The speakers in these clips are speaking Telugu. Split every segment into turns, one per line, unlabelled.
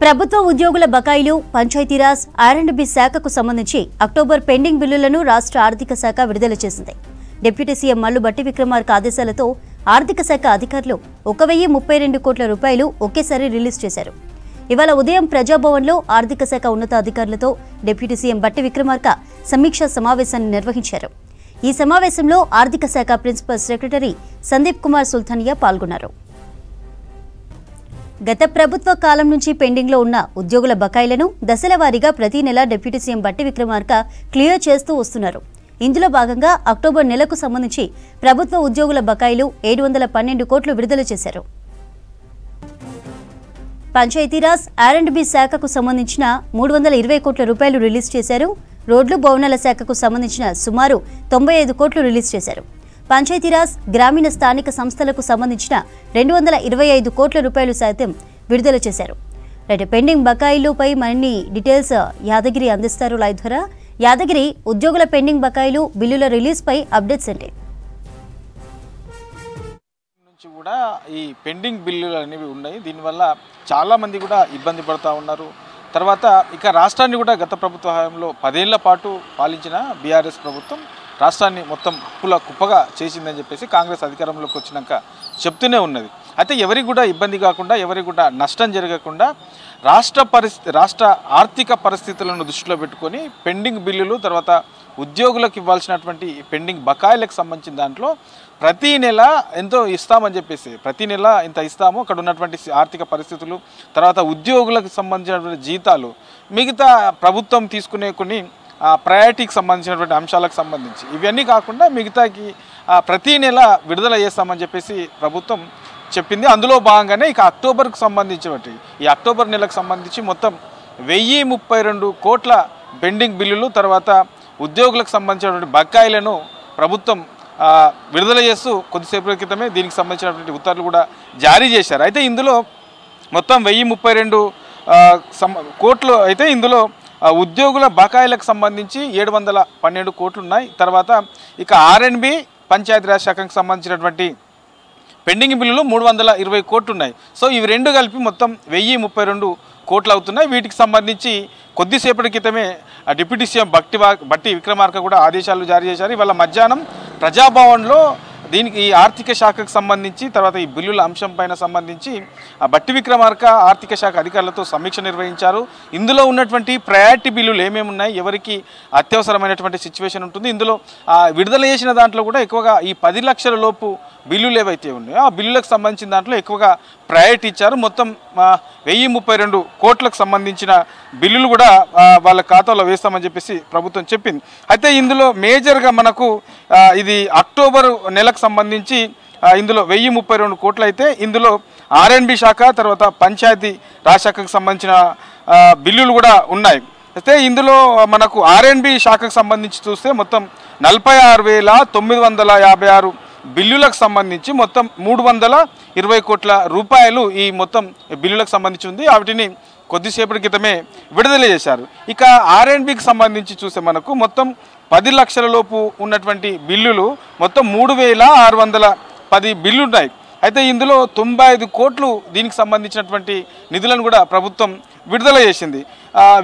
ప్రభుత్వ ఉద్యోగుల బకాయిలు పంచాయతీరాజ్ ఆర్&బి శాఖకు సంబంధించి అక్టోబర్ పెండింగ్ బిల్లులను రాష్ట్ర ఆర్థిక శాఖ విడుదల చేసింది. డిప్యూటీ సీఎం మల్లు భట్టి విక్రమార్క ఆదేశాలతో ఆర్థిక శాఖ అధికారులు 1032 కోట్ల రూపాయలు ఒకేసారి రిలీజ్ చేశారు. ఇవాళ ఉదయం ప్రజాభవన్లో ఆర్థిక శాఖ ఉన్నతాధికారులతో డిప్యూటీ సీఎం భట్టి విక్రమార్క సమీక్షా సమావేశాన్ని నిర్వహించారు. ఈ సమావేశంలో ఆర్థిక శాఖ ప్రిన్సిపల్ సెక్రటరీ సందీప్ కుమార్ సుల్తానియా పాల్గొన్నారు. గత ప్రభుత్వ కాలం నుంచి పెండింగ్లో ఉన్న ఉద్యోగుల బకాయిలను దశలవారీగా ప్రతి నెల deputy CM Bhatti Vikramarka clear చేస్తూ వస్తున్నారు. ఇందులో భాగంగా అక్టోబర్ నెలకు సంబంధించి ప్రభుత్వ ఉద్యోగుల బకాయిలు 712 కోట్లు విడుదల చేశారు. పంచాయతీరాజ్ ఆర్&బి శాఖకు సంబంధించిన 320 కోట్ల రూపాయలు రిలీజ్ చేశారు. రోడ్లు భవనాల శాఖకు సంబంధించిన సుమారు 95 కోట్లు రిలీజ్ చేశారు. పంచాయతీరాజ్ గ్రామీణ స్థానిక సంస్థలకు సంబంధించిన 225 కోట్ల రూపాయలు సైతం విడుదల చేశారు. పెండింగ్ బకాయిలుపై మరిన్ని డీటెయిల్స్ యాదగిరి అందిస్తారు. లైవ్ ద్వారా యాదగిరి, ఉద్యోగుల పెండింగ్ బకాయిలు బిల్లుల రిలీజ్ పై అప్డేట్స్ ఏంటి?
నుంచి కూడా ఈ పెండింగ్ బిల్లులు అనేవి ఉన్నాయి. దీనివల్ల చాలా మంది కూడా ఇబ్బంది పడుతూ ఉన్నారు. తర్వాత ఇక రాష్ట్రాన్ని కూడా గత ప్రభుత్వ హయాంలో 10 ఏళ్ల పాటు పాలించిన బీఆర్ఎస్ ప్రభుత్వం రాష్ట్రాన్ని మొత్తం అప్పుల కుప్పగా చేసిందని చెప్పేసి కాంగ్రెస్ అధికారంలోకి వచ్చినాక చెప్తూనే ఉన్నది. అయితే ఎవరికి కూడా ఇబ్బంది కాకుండా, ఎవరికి కూడా నష్టం జరగకుండా రాష్ట్ర ఆర్థిక పరిస్థితులను దృష్టిలో పెట్టుకొని పెండింగ్ బిల్లులు, తర్వాత ఉద్యోగులకు ఇవ్వాల్సినటువంటి పెండింగ్ బకాయిలకు సంబంధించిన దాంట్లో ప్రతి నెల ఎంతో ఇస్తామని చెప్పేసి, ప్రతి నెల ఇంత ఇస్తాము, అక్కడ ఉన్నటువంటి ఆర్థిక పరిస్థితులు, తర్వాత ఉద్యోగులకు సంబంధించినటువంటి జీతాలు, మిగతా ప్రభుత్వం తీసుకునే కొన్ని ప్రయారిటీకి సంబంధించినటువంటి అంశాలకు సంబంధించి ఇవన్నీ కాకుండా మిగతాకి ప్రతి నెల విడుదల చేస్తామని చెప్పేసి ప్రభుత్వం చెప్పింది. అందులో భాగంగానే ఇక అక్టోబర్కు సంబంధించినటువంటి ఈ అక్టోబర్ నెలకు సంబంధించి మొత్తం 1032 కోట్ల పెండింగ్ బిల్లులు, తర్వాత ఉద్యోగులకు సంబంధించినటువంటి బకాయిలను ప్రభుత్వం విడుదల చేస్తూ కొద్దిసేపటి క్రితమే దీనికి సంబంధించినటువంటి ఉత్తర్వులు కూడా జారీ చేశారు. అయితే ఇందులో మొత్తం 1032 కోట్లు అయితే ఇందులో ఉద్యోగుల బకాయిలకు సంబంధించి 712 కోట్లు ఉన్నాయి. తర్వాత ఇక ఆర్&బి పంచాయతీరాజ్ శాఖకు సంబంధించినటువంటి పెండింగ్ బిల్లులు 320 కోట్లు ఉన్నాయి. సో ఇవి రెండు కలిపి మొత్తం 1032 కోట్లు అవుతున్నాయి. వీటికి సంబంధించి కొద్దిసేపటి క్రితమే డిప్యూటీ సీఎం భట్టి విక్రమార్క కూడా ఆదేశాలు జారీ చేశారు. ఇవాళ మధ్యాహ్నం ప్రజాభవన్లో దీనికి ఈ ఆర్థిక శాఖకు సంబంధించి, తర్వాత ఈ బిల్లుల అంశం పైన సంబంధించి భట్టి విక్రమార్క ఆర్థిక శాఖ అధికారులతో సమీక్ష నిర్వహించారు. ఇందులో ఉన్నటువంటి ప్రయారిటీ బిల్లులు ఏమేమి ఉన్నాయి, ఎవరికి అత్యవసరమైనటువంటి సిచ్యువేషన్ ఉంటుంది, ఇందులో విడుదల చేసిన దాంట్లో కూడా ఎక్కువగా ఈ 10 లక్షల లోపు బిల్లులు ఏవైతే ఉన్నాయో ఆ బిల్లులకు సంబంధించిన దాంట్లో ఎక్కువగా ప్రయారిటీ ఇచ్చారు. మొత్తం 1032 కోట్లకు సంబంధించిన బిల్లులు కూడా వాళ్ళ ఖాతాలో వేస్తామని చెప్పేసి ప్రభుత్వం చెప్పింది. అయితే ఇందులో మేజర్గా మనకు ఇది అక్టోబర్ నెలకు సంబంధించి ఇందులో 1032 కోట్లు అయితే ఇందులో ఆర్&బి శాఖ, తర్వాత పంచాయతీ రాజ్ శాఖకు సంబంధించిన బిల్లులు కూడా ఉన్నాయి. అయితే ఇందులో మనకు ఆర్&బి శాఖకు సంబంధించి చూస్తే మొత్తం 46,956 బిల్లులకు సంబంధించి మొత్తం 320 కోట్ల రూపాయలు ఈ మొత్తం బిల్లులకు సంబంధించి ఉంది. వాటిని కొద్దిసేపటి క్రితమే విడుదల చేశారు. ఇక ఆర్&బికి సంబంధించి చూస్తే మనకు మొత్తం 10 లక్షల లోపు ఉన్నటువంటి బిల్లులు మొత్తం 3610 బిల్లు ఉన్నాయి. అయితే ఇందులో 95 కోట్లు దీనికి సంబంధించినటువంటి నిధులను కూడా ప్రభుత్వం విడుదల చేసింది.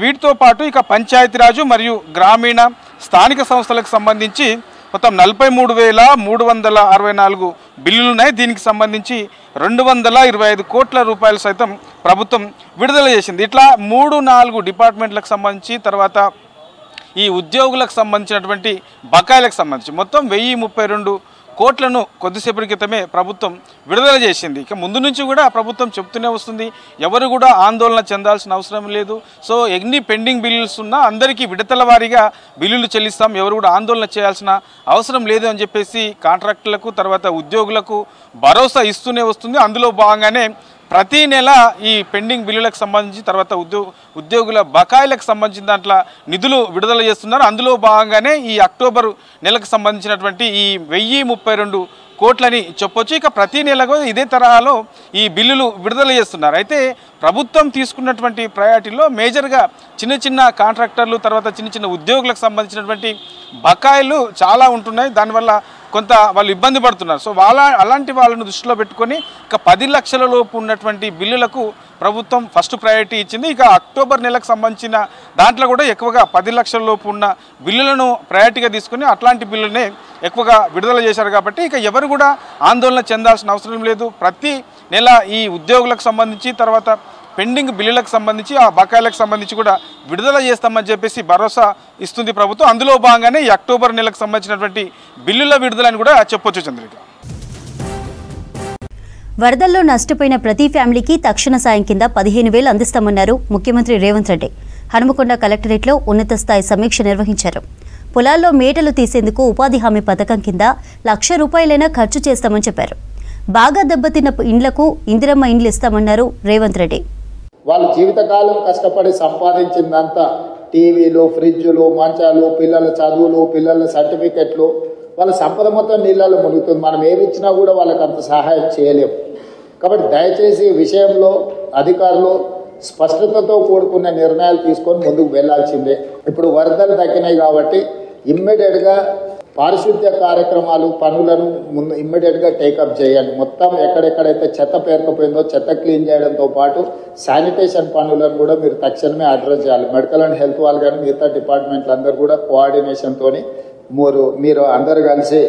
వీటితో పాటు ఇక పంచాయతీరాజు మరియు గ్రామీణ స్థానిక సంస్థలకు సంబంధించి మొత్తం 43,364 బిల్లులు ఉన్నాయి. దీనికి సంబంధించి 225 కోట్ల రూపాయలు సైతం ప్రభుత్వం విడుదల చేసింది. ఇట్లా 3-4 డిపార్ట్మెంట్లకు సంబంధించి, తర్వాత ఈ ఉద్యోగులకు సంబంధించినటువంటి బకాయిలకు సంబంధించి మొత్తం 1032 కోట్లను కొద్దిసేపటి క్రితమే ప్రభుత్వం విడుదల చేసింది. ఇక ముందు నుంచి కూడా ప్రభుత్వం చెప్తూనే వస్తుంది, ఎవరు కూడా ఆందోళన చెందాల్సిన అవసరం లేదు. సో ఎన్ని పెండింగ్ బిల్లులు ఉన్నా అందరికీ విడతల వారీగా బిల్లులు చెల్లిస్తాం, ఎవరు కూడా ఆందోళన చేయాల్సిన అవసరం లేదు అని చెప్పేసి కాంట్రాక్టులకు, తర్వాత ఉద్యోగులకు భరోసా ఇస్తూనే వస్తుంది. అందులో భాగంగానే ప్రతి నెల ఈ పెండింగ్ బిల్లులకు సంబంధించి, తర్వాత ఉద్యోగుల బకాయిలకు సంబంధించిన దాంట్లో నిధులు విడుదల చేస్తున్నారు. అందులో భాగంగానే ఈ అక్టోబర్ నెలకు సంబంధించినటువంటి ఈ 1032 కోట్లని చెప్పొచ్చు. ఇక ప్రతి నెలకు ఇదే తరహాలో ఈ బిల్లులు విడుదల చేస్తున్నారు. అయితే ప్రభుత్వం తీసుకున్నటువంటి ప్రయారిటీలో మేజర్గా చిన్న చిన్న కాంట్రాక్టర్లు, తర్వాత చిన్న చిన్న ఉద్యోగులకు సంబంధించినటువంటి బకాయిలు చాలా ఉంటున్నాయి. దానివల్ల కొంత వాళ్ళు ఇబ్బంది పడుతున్నారు. సో అలాంటి వాళ్ళను దృష్టిలో పెట్టుకొని ఇక 10 లక్షల లోపు ఉన్నటువంటి బిల్లులకు ప్రభుత్వం ఫస్ట్ ప్రయారిటీ ఇచ్చింది. ఇక అక్టోబర్ నెలకు సంబంధించిన దాంట్లో కూడా ఎక్కువగా 10 లక్షల లోపు ఉన్న బిల్లులను ప్రయారిటీగా తీసుకుని అట్లాంటి బిల్లునే ఎక్కువగా విడుదల చేశారు. కాబట్టి ఇక ఎవరు కూడా ఆందోళన చెందాల్సిన అవసరం లేదు. ప్రతి నెల ఈ ఉద్యోగులకు సంబంధించి తర్వాత పెండింగ్ బిల్లులకు సంబంధించి ఆ బకాయిలకు సంబంధించి కూడా విడుదల చేస్తామని చెప్పేసి భరోసా ఇస్తుంది ప్రభుత్వం. అందులో భాగంగానే ఈ అక్టోబర్ నెలకు సంబంధించినటువంటి బిల్లుల విడుదలని కూడా చెప్పొచ్చు చంద్రిక.
వరదల్లో నష్టపోయిన ప్రతి ఫ్యామిలీకి తక్షణ సాయం కింద 15,000 అందిస్తామన్నారు ముఖ్యమంత్రి రేవంత్ రెడ్డి. హనుమకొండ కలెక్టరేట్లో ఉన్నత స్థాయి సమీక్ష నిర్వహించారు. పొలాల్లో మేటలు తీసేందుకు ఉపాధి హామీ పథకం కింద ₹1,00,000 ఖర్చు చేస్తామని చెప్పారు. బాగా దెబ్బతిన్న ఇండ్లకు ఇందిరమ్మ ఇండ్లు ఇస్తామన్నారు రేవంత్ రెడ్డి.
వాళ్ళ జీవితకాలం కష్టపడి సంపాదించిందంతా టీవీలు, ఫ్రిడ్జ్లు, మంచాలు, పిల్లల చదువులు, పిల్లల సర్టిఫికెట్లు, వాళ్ళ సంపద మొత్తం నీళ్ళలో మునుగుతుంది. మనం ఏమి ఇచ్చినా కూడా వాళ్ళకి అంత సహాయం చేయలేము. కాబట్టి దయచేసి ఈ విషయంలో అధికారులు స్పష్టతతో కూడుకున్న నిర్ణయాలు తీసుకొని ముందుకు వెళ్లాల్సిందే. ఇప్పుడు వరదలు తగ్గినాయి కాబట్టి ఇమ్మీడియట్గా పారిశుద్ధ్య కార్యక్రమాలు పనులను ముందు ఇమ్మీడియట్గా టేకప్ చేయండి. మొత్తం ఎక్కడెక్కడైతే చెత్త పేరుకుపోయిందో చెత్త క్లీన్ చేయడంతో పాటు శానిటేషన్ పనులను కూడా మీరు తక్షణమే అడ్రస్ చేయాలి. మెడికల్ అండ్ హెల్త్ వాళ్ళు కానీ మిగతా డిపార్ట్మెంట్లు అందరూ కూడా కోఆర్డినేషన్తో మీరు అందరు కలిసి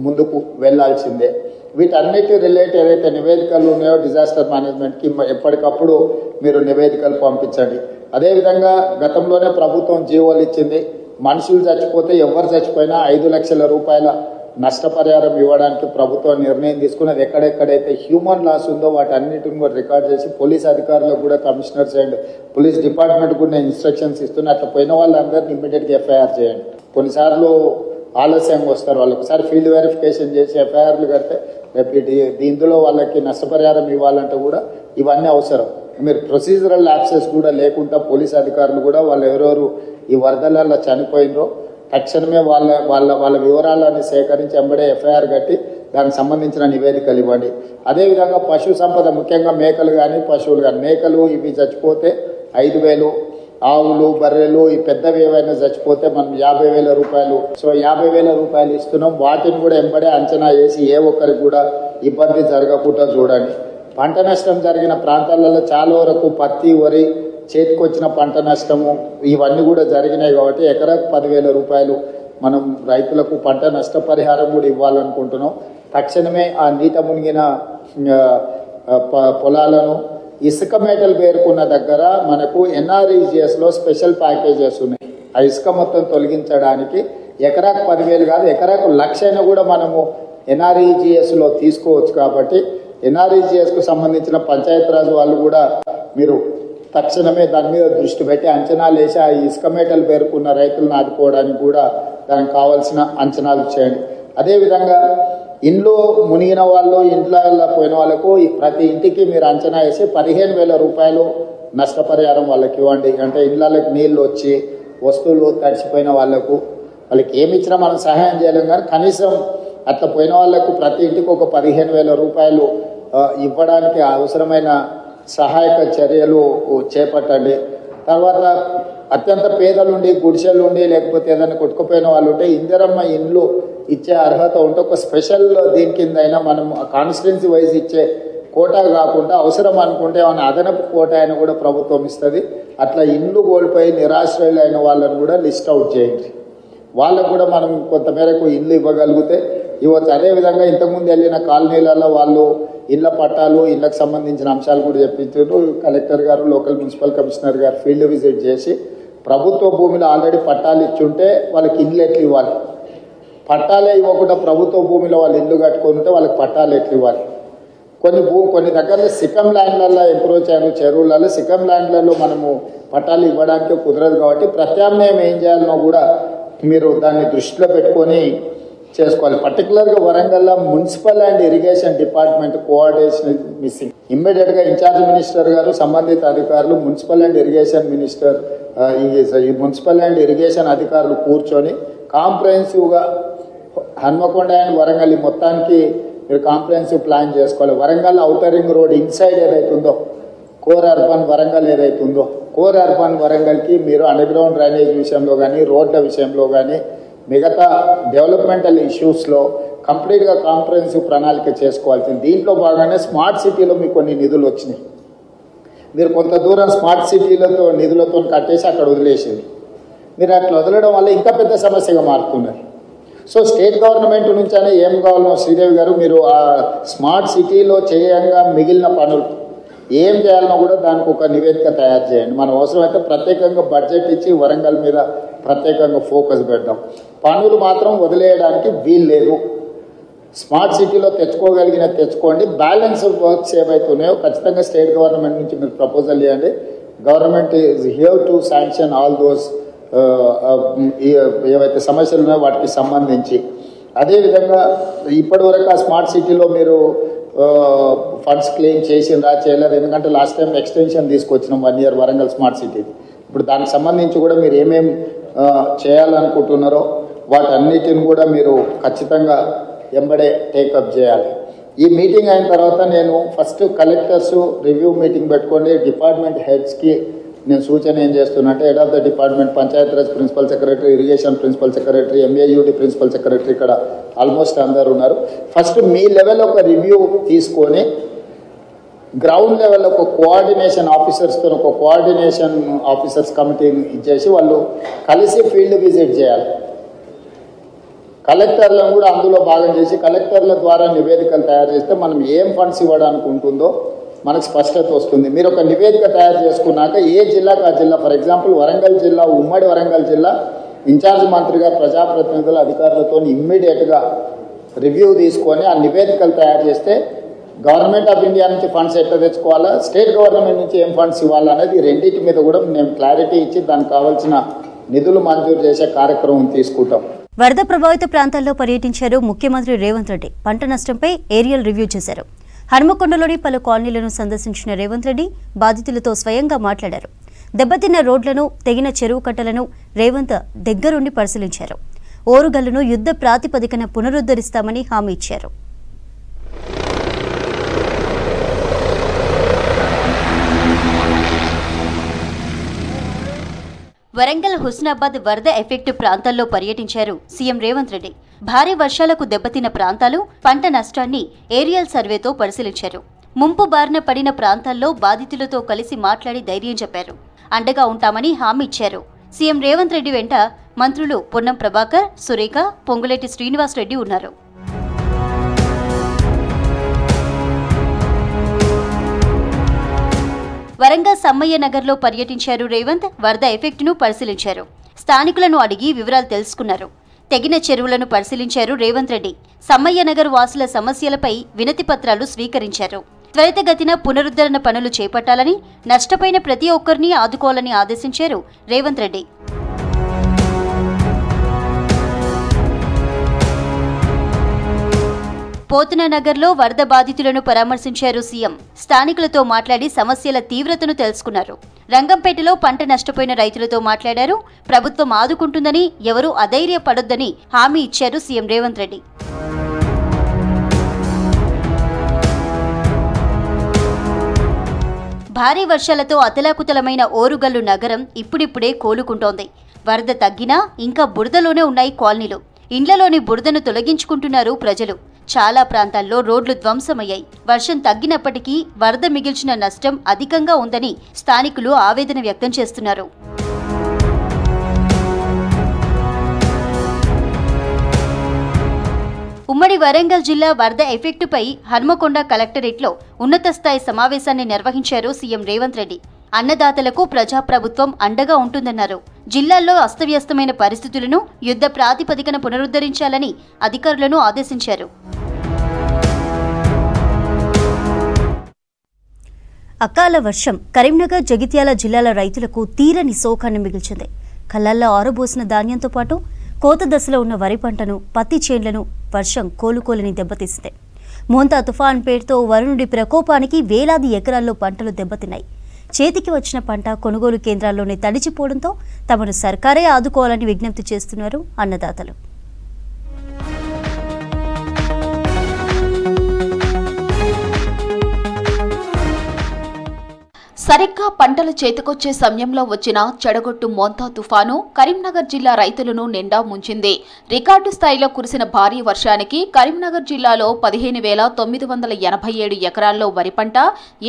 ముందుకు వెళ్లాల్సిందే. వీటన్నిటి రిలేట్ ఏదైతే నివేదికలు ఉన్నాయో డిజాస్టర్ మేనేజ్మెంట్కి ఎప్పటికప్పుడు మీరు నివేదికలు పంపించండి. అదేవిధంగా గతంలోనే ప్రభుత్వం జీవోలు ఇచ్చింది. మనుషులు చచ్చిపోతే ఎవరు చచ్చిపోయినా 5 లక్షల రూపాయల నష్టపరిహారం ఇవ్వడానికి ప్రభుత్వం నిర్ణయం తీసుకున్నది. ఎక్కడెక్కడైతే హ్యూమన్ లాస్ ఉందో వాటన్నిటిని కూడా రికార్డ్ చేసి పోలీస్ అధికారులకు కూడా కమిషనర్స్ అండ్ పోలీస్ డిపార్ట్మెంట్ కూడా ఇన్స్ట్రక్షన్స్ ఇస్తున్నా అట్లా పోయిన వాళ్ళందరినీ ఇమ్మీడియట్గా ఎఫ్ఐఆర్ చేయండి. కొన్నిసార్లు ఆలస్యంగా వస్తారు. వాళ్ళు ఒకసారి ఫీల్డ్ వెరిఫికేషన్ చేసి ఎఫ్ఐఆర్లు కడితే రేపు ఇందులో వాళ్ళకి నష్టపరిహారం ఇవ్వాలంటే కూడా ఇవన్నీ అవసరం. మీరు ప్రొసీజరల్ యాక్సెస్ కూడా లేకుండా పోలీస్ అధికారులు కూడా వాళ్ళు ఎవరెవరు ఈ వరదలలో చనిపోయినరో తక్షణమే వాళ్ళ వివరాలన్నీ సేకరించి ఎంబడే ఎఫ్ఐఆర్ కట్టి దానికి సంబంధించిన నివేదికలు ఇవ్వండి. అదేవిధంగా పశు సంపద ముఖ్యంగా మేకలు కానీ పశువులు కానీ మేకలు ఇవి చచ్చిపోతే 5,000, ఆవులు బర్రెలు ఈ పెద్దవి ఏవైనా చచ్చిపోతే మనం 50,000 రూపాయలు. సో 50,000 రూపాయలు ఇస్తున్నాం. వాటిని కూడా ఎంబడే అంచనా వేసి ఏ ఒక్కరికి కూడా ఇబ్బంది జరగకుండా చూడండి. పంట నష్టం జరిగిన ప్రాంతాలలో చాలా వరకు పత్తి, వరి, చేతికొచ్చిన పంట నష్టము ఇవన్నీ కూడా జరిగినాయి. కాబట్టి ఎకరాకు 10,000 రూపాయలు మనం రైతులకు పంట నష్టపరిహారం కూడా ఇవ్వాలనుకుంటున్నాం. తక్షణమే ఆ నీట మునిగిన పొలాలను ఇసుక మేటలు పేరుకున్న దగ్గర మనకు ఎన్ఆర్ఈజిఎస్లో స్పెషల్ ప్యాకేజెస్ ఉన్నాయి. ఆ ఇసుక మొత్తం తొలగించడానికి ఎకరాకు 10,000 కాదు ఎకరాకు 1,00,000 కూడా మనము ఎన్ఆర్ఈజిఎస్లో తీసుకోవచ్చు. కాబట్టి ఎన్ఆర్ఈజిఎస్కు సంబంధించిన పంచాయతీరాజ్ వాళ్ళు కూడా మీరు తక్షణమే దాని మీద దృష్టి పెట్టి అంచనాలు వేసి ఆ ఇసుక మేటలు పేరుకున్న రైతులను ఆదుకోవడానికి కూడా దానికి కావాల్సిన అంచనాలు చేయండి. అదేవిధంగా ఇంట్లో మునిగిన వాళ్ళు ఇంట్లో పోయిన వాళ్ళకు ప్రతి ఇంటికి మీరు అంచనా వేసి 15,000 రూపాయలు నష్టపరిహారం వాళ్ళకి ఇవ్వండి. అంటే ఇళ్ళకి నీళ్ళు వచ్చి వస్తువులు తడిచిపోయిన వాళ్ళకు వాళ్ళకి ఏమి ఇచ్చినా మనం సహాయం చేయలేం కానీ కనీసం అట్లా పోయిన వాళ్ళకు ప్రతి ఇంటికి ఒక 15,000 రూపాయలు ఇవ్వడానికి అవసరమైన సహాయక చర్యలు చేపట్టండి. తర్వాత అత్యంత పేదలుండి గుడిసెలుండి లేకపోతే ఏదైనా కొట్టుకుపోయిన వాళ్ళు ఉంటే ఇందిరమ్మ ఇండ్లు ఇచ్చే అర్హత ఉంటే ఒక స్పెషల్ దీని కింద అయినా మనం కాన్స్టిట్యున్సీ వైజ్ ఇచ్చే కోటా కాకుండా అవసరం అనుకుంటే ఏమైనా అదనపు కోటా అయినా కూడా ప్రభుత్వం ఇస్తుంది. అట్లా ఇండ్లు కోల్పోయి నిరాశ్రయులు అయిన వాళ్ళని కూడా లిస్ట్ అవుట్ చేయండి. వాళ్ళకు కూడా మనం కొంతమేరకు ఇల్లు ఇవ్వగలిగితే ఇవ్వచ్చు. అదేవిధంగా ఇంతకుముందు వెళ్ళిన కాలనీలలో వాళ్ళు ఇళ్ల పట్టాలు ఇళ్లకు సంబంధించిన అంశాలు కూడా చెప్పించారు. కలెక్టర్ గారు లోకల్ మున్సిపల్ కమిషనర్ గారు ఫీల్డ్ విజిట్ చేసి ప్రభుత్వ భూమిలో ఆల్రెడీ పట్టాలు ఇచ్చుంటే వాళ్ళకి ఇల్లు ఎట్లు ఇవ్వాలి, పట్టాలే ఇవ్వకుండా ప్రభుత్వ భూమిలో వాళ్ళు ఇల్లు కట్టుకొని ఉంటే వాళ్ళకి పట్టాలు ఎట్లు ఇవ్వాలి. కొన్ని దగ్గరలో సికమ్ ల్యాండ్లలో ఇంప్రూవ్ చేయను చెరువులలో సికమ్ ల్యాండ్లలో మనము పట్టాలు ఇవ్వడానికి కుదరదు. కాబట్టి ప్రత్యామ్నాయం ఏం చేయాలనో కూడా మీరు దాన్ని దృష్టిలో పెట్టుకొని చేసుకోవాలి. పర్టికులర్గా వరంగల్లో municipal and irrigation department coordination missing. ఇమ్మీడియట్గా ఇన్ఛార్జ్ మినిస్టర్ గారు సంబంధిత అధికారులు మున్సిపల్ అండ్ ఇరిగేషన్ మినిస్టర్ ఈ మున్సిపల్ అండ్ ఇరిగేషన్ అధికారులు కూర్చొని కాంప్రహెన్సివ్గా హన్మకొండ అండ్ వరంగల్ ఈ మొత్తానికి మీరు కాంప్రహెన్సివ్ ప్లాన్ చేసుకోవాలి. Warangal outer ring road inside ఏదైతే ఉందో కోర్ అర్బన్ వరంగల్ ఏదైతే ఉందో కోర్ అర్బన్ వరంగల్కి మీరు అండర్ గ్రౌండ్ డ్రైనేజ్ విషయంలో కానీ రోడ్ల విషయంలో కానీ మిగతా డెవలప్మెంటల్ ఇష్యూస్లో కంప్లీట్గా కాంప్రహెన్సివ్ ప్రణాళిక చేసుకోవాల్సింది. దీంట్లో భాగంగానే స్మార్ట్ సిటీలో మీకు కొన్ని నిధులు వచ్చినాయి. మీరు కొంత దూరం స్మార్ట్ సిటీలతో నిధులతో కట్టేసి అక్కడ వదిలేసింది. మీరు అట్లా వదలడం వల్ల ఇంకా పెద్ద సమస్యగా మారుతున్నారు. సో స్టేట్ గవర్నమెంట్ నుంచైనా ఏం కావాలనో శ్రీదేవి గారు మీరు ఆ స్మార్ట్ సిటీలో చేయంగా మిగిలిన పనులు ఏం చేయాలనో కూడా దానికి ఒక నివేదిక తయారు చేయండి. మనం అవసరమైతే ప్రత్యేకంగా బడ్జెట్ ఇచ్చి వరంగల్ మీద ప్రత్యేకంగా ఫోకస్ పెడదాం. పనులు మాత్రం వదిలేయడానికి వీలు లేదు. స్మార్ట్ సిటీలో తెచ్చుకోండి. బ్యాలెన్స్ వర్క్స్ ఏవైతున్నాయో ఖచ్చితంగా స్టేట్ గవర్నమెంట్ నుంచి మీరు ప్రపోజల్ చేయండి. Government is here to sanction all those ఏవైతే సమస్యలు ఉన్నాయో వాటికి సంబంధించి. అదేవిధంగా ఇప్పటివరకు ఆ స్మార్ట్ సిటీలో మీరు ఫండ్స్ క్లెయిమ్ చేసిండ్రా చేయలేరు? ఎందుకంటే లాస్ట్ టైం ఎక్స్టెన్షన్ తీసుకొచ్చినాం 1 year వరంగల్ స్మార్ట్ సిటీ. ఇప్పుడు దానికి సంబంధించి కూడా మీరు ఏమేమి చేయాలనుకుంటున్నారో వాటన్నిటిని కూడా మీరు ఖచ్చితంగా ఎంబడే టేకప్ చేయాలి. ఈ మీటింగ్ అయిన తర్వాత నేను ఫస్ట్ కలెక్టర్స్ రివ్యూ మీటింగ్ పెట్టుకోండి. డిపార్ట్మెంట్ హెడ్స్కి నేను సూచన ఏం చేస్తున్నా అంటే head of the department, Panchayati Raj principal secretary, irrigation principal secretary, MAUD principal secretary, ఇక్కడ ఆల్మోస్ట్ అందరు ఉన్నారు. ఫస్ట్ మీ లెవెల్ ఒక రివ్యూ తీసుకొని గ్రౌండ్ లెవెల్ ఒక కోఆర్డినేషన్ ఆఫీసర్స్తో ఒక కోఆర్డినేషన్ ఆఫీసర్స్ కమిటీని ఇచ్చేసి వాళ్ళు కలిసి ఫీల్డ్ విజిట్ చేయాలి. కలెక్టర్లను కూడా అందులో భాగం చేసి కలెక్టర్ల ద్వారా నివేదికలు తయారు చేస్తే మనం ఏం ఫండ్స్ ఇవ్వడానికి ఉంటుందో మనకు స్పష్టత వస్తుంది. మీరు ఒక నివేదిక తయారు చేసుకున్నాక ఏ జిల్లాకు ఆ జిల్లా, ఫర్ ఎగ్జాంపుల్ వరంగల్ జిల్లా, ఉమ్మడి వరంగల్ జిల్లా ఇన్ఛార్జ్ మంత్రి గారు ప్రజాప్రతినిధుల అధికారులతో ఇమ్మీడియట్గా రివ్యూ తీసుకొని ఆ నివేదికలు తయారు చేస్తే గవర్నమెంట్ ఆఫ్ ఇండియా నుంచి ఫండ్స్ ఎట్లా తెచ్చుకోవాలా, స్టేట్ గవర్నమెంట్ నుంచి ఏం ఫండ్స్ ఇవ్వాలనేది రెండింటి మీద కూడా మేము క్లారిటీ ఇచ్చి దానికి కావాల్సిన నిధులు మంజూరు చేసే కార్యక్రమం తీసుకుంటాం.
వరద ప్రభావిత ప్రాంతాల్లో పర్యటించారు ముఖ్యమంత్రి రేవంత్ రెడ్డి. పంట నష్టంపై ఏరియల్ రివ్యూ చేశారు. హన్మకొండలోని పలు కాలనీలను సందర్శించిన రేవంత్ రెడ్డి బాధితులతో స్వయంగా మాట్లాడారు. దెబ్బతిన్న రోడ్లను, తెగిన చెరువు కట్టలను రేవంత్ దగ్గరుండి పరిశీలించారు. ఓరుగల్లును యుద్ధ ప్రాతిపదికన పునరుద్ధరిస్తామని హామీ ఇచ్చారు. వరంగల్ హుస్నాబాద్ వరద ఎఫెక్ట్ ప్రాంతాల్లో పర్యటించారు సీఎం రేవంత్ రెడ్డి. భారీ వర్షాలకు దెబ్బతిన్న ప్రాంతాలు, పంట నష్టాన్ని ఏరియల్ సర్వేతో పరిశీలించారు. ముంపు బారిన పడిన ప్రాంతాల్లో బాధితులతో కలిసి మాట్లాడి ధైర్యం చెప్పారు. అండగా ఉంటామని హామీ ఇచ్చారు. సీఎం రేవంత్ రెడ్డి వెంట మంత్రులు పొన్నం ప్రభాకర్, సురేఖ, పొంగులేటి శ్రీనివాస్ రెడ్డి ఉన్నారు. వరంగల్ సమ్మయ్య నగర్లో పర్యటించారు రేవంత్. వరద ఎఫెక్ట్ను పరిశీలించారు. స్థానికులను అడిగి వివరాలు తెలుసుకున్నారు. తెగిన చెరువులను పరిశీలించారు రేవంత్ రెడ్డి. సమ్మయ్య నగర్ వాసుల సమస్యలపై వినతి పత్రాలు స్వీకరించారు. త్వరితగతిన పునరుద్ధరణ పనులు చేపట్టాలని, నష్టపోయిన ప్రతి ఒక్కరిని ఆదుకోవాలని ఆదేశించారు రేవంత్ రెడ్డి. పోతనగర్లో వరద బాధితులను పరామర్శించారు సీఎం. స్థానికులతో మాట్లాడి సమస్యల తీవ్రతను తెలుసుకున్నారు. రంగంపేటలో పంట నష్టపోయిన రైతులతో మాట్లాడారు. ప్రభుత్వం ఆదుకుంటుందని, ఎవరూ అధైర్యపడొద్దని హామీ ఇచ్చారు సీఎం రేవంత్ రెడ్డి. భారీ వర్షాలతో అతలాకుతలమైన ఓరుగల్లు నగరం ఇప్పుడిప్పుడే కోలుకుంటోంది. వరద తగ్గినా ఇంకా బురదలోనే ఉన్నాయి కాలనీలు. ఇండ్లలోని బురదను తొలగించుకుంటున్నారు ప్రజలు. చాలా ప్రాంతాల్లో రోడ్లు ధ్వంసమయ్యాయి. వర్షం తగ్గినప్పటికీ వరద మిగిల్చిన నష్టం అధికంగా ఉందని స్థానికులు ఆవేదన వ్యక్తం చేస్తున్నారు. ఉమ్మడి వరంగల్ జిల్లా వరద ఎఫెక్టుపై హన్మకొండ కలెక్టరేట్లో ఉన్నత స్థాయి సమావేశాన్ని నిర్వహించారు సీఎం రేవంత్ రెడ్డి. అన్నదాతలకు ప్రజాప్రభుత్వం అండగా ఉంటుందన్నారు. జిల్లాల్లో అస్తవ్యస్తమైన పరిస్థితులను యుద్ధ ప్రాతిపదికన పునరుద్ధరించాలని అధికారులను ఆదేశించారు. అకాల వర్షం కరీంనగర్, జగిత్యాల జిల్లాల రైతులకు తీరని శోకాన్ని మిగిల్చింది. కళ్ళల్లో ఆరబోసిన ధాన్యంతో పాటు కోత దశలో ఉన్న వరి పంటను, పత్తి చేన్లను వర్షం కోలుకోలేని దెబ్బతీసింది. మోంతా తుఫాన్ పేరుతో వరుణుడి ప్రకోపానికి వేలాది ఎకరాల్లో పంటలు దెబ్బతిన్నాయి. చేతికి వచ్చిన పంట కొనుగోలు కేంద్రాల్లోనే తడిచిపోవడంతో తమను సర్కారే ఆదుకోవాలని విజ్ఞప్తి చేస్తున్నారు అన్నదాతలు.
సరిగ్గా పంటలు చేతికొచ్చే సమయంలో వచ్చిన చెడగొట్టు మోంతా తుఫాను కరీంనగర్ జిల్లా రైతులను నిండా ముంచింది. రికార్డు స్థాయిలో కురిసిన భారీ వర్షానికి కరీంనగర్ జిల్లాలో 15,987 ఎకరాల్లో వరి పంట,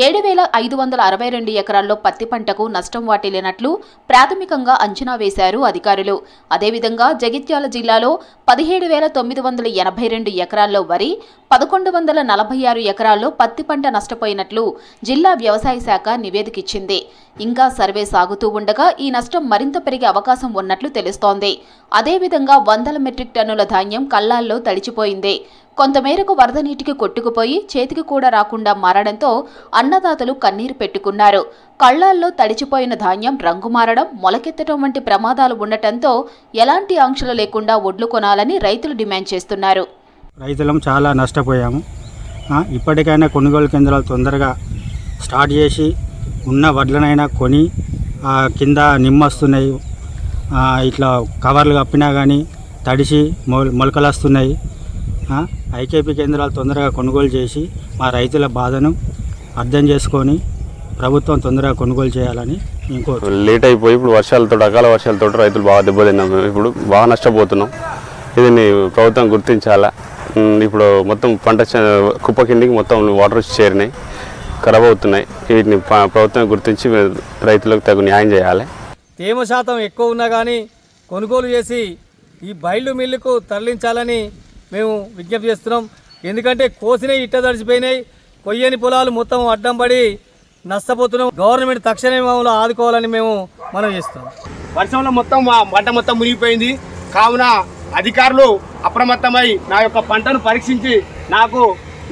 7,562 ఎకరాల్లో పత్తి పంటకు నష్టం వాటిల్లినట్లు ప్రాథమికంగా అంచనా వేశారు అధికారులు. అదేవిధంగా జగిత్యాల జిల్లాలో 17,982 ఎకరాల్లో వరి, 1,146 ఎకరాల్లో పత్తి పంట నష్టపోయినట్లు జిల్లా వ్యవసాయ శాఖ నివేదికిచ్చింది. ఇంకా సర్వే సాగుతూ ఉండగా ఈ నష్టం మరింత పెరిగే అవకాశం ఉన్నట్లు తెలుస్తోంది. అదేవిధంగా వందల మెట్రిక్ టన్నుల ధాన్యం కల్లాల్లో తడిచిపోయింది. కొంతమేరకు వరద నీటికి కొట్టుకుపోయి చేతికి కూడా రాకుండా మారడంతో అన్నదాతలు కన్నీరు పెట్టుకున్నారు. కళ్లాల్లో తడిచిపోయిన ధాన్యం రంగు మారడం, మొలకెత్తడం వంటి ప్రమాదాలు ఉండటంతో ఎలాంటి ఆంక్షలు లేకుండా ఒడ్లు కొనాలని రైతులు డిమాండ్ చేస్తున్నారు.
రైతులం చాలా నష్టపోయాము. ఇప్పటికైనా కొనుగోలు కేంద్రాలు తొందరగా స్టార్ట్ చేసి ఉన్న వడ్లనైనా కొని కింద నిమ్మొస్తున్నాయి, ఇట్లా కవర్లు కప్పినా కానీ తడిసి మొలకలు వస్తున్నాయి. ఐకేపీ కేంద్రాలు తొందరగా కొనుగోలు చేసి మా రైతుల బాధను అర్థం చేసుకొని ప్రభుత్వం తొందరగా కొనుగోలు చేయాలని
లేట్ అయిపోయి ఇప్పుడు వర్షాలతో అకాల వర్షాలతో రైతులు బాగా దెబ్బతిన్నాం. ఇప్పుడు బాగా నష్టపోతున్నాం. ఇది ప్రభుత్వం గుర్తించాలా. ఇప్పుడు మొత్తం పంట కుప్ప కిందికి మొత్తం వాటర్ చేరినాయి, ఖరాబ్ అవుతున్నాయి. వీటిని ప్రభుత్వం గుర్తించి రైతులకు తగు న్యాయం చేయాలి.
తేమ శాతం ఎక్కువ ఉన్నా కానీ కొనుగోలు చేసి ఈ బయళ్ళు మిల్లుకు తరలించాలని మేము విజ్ఞప్తి చేస్తున్నాం. ఎందుకంటే కోసినవి ఇట్ట తడిచిపోయినాయి, కొయ్యని పొలాలు మొత్తం అడ్డం పడి నష్టపోతున్నాం. గవర్నమెంట్ తక్షణమే మమ్మల్ని ఆదుకోవాలని మేము మనం చేస్తున్నాం.
వర్షంలో మొత్తం పంట మొత్తం మునిగిపోయింది. కావున అధికారులు అప్రమత్తమై నా యొక్క పంటను పరీక్షించి నాకు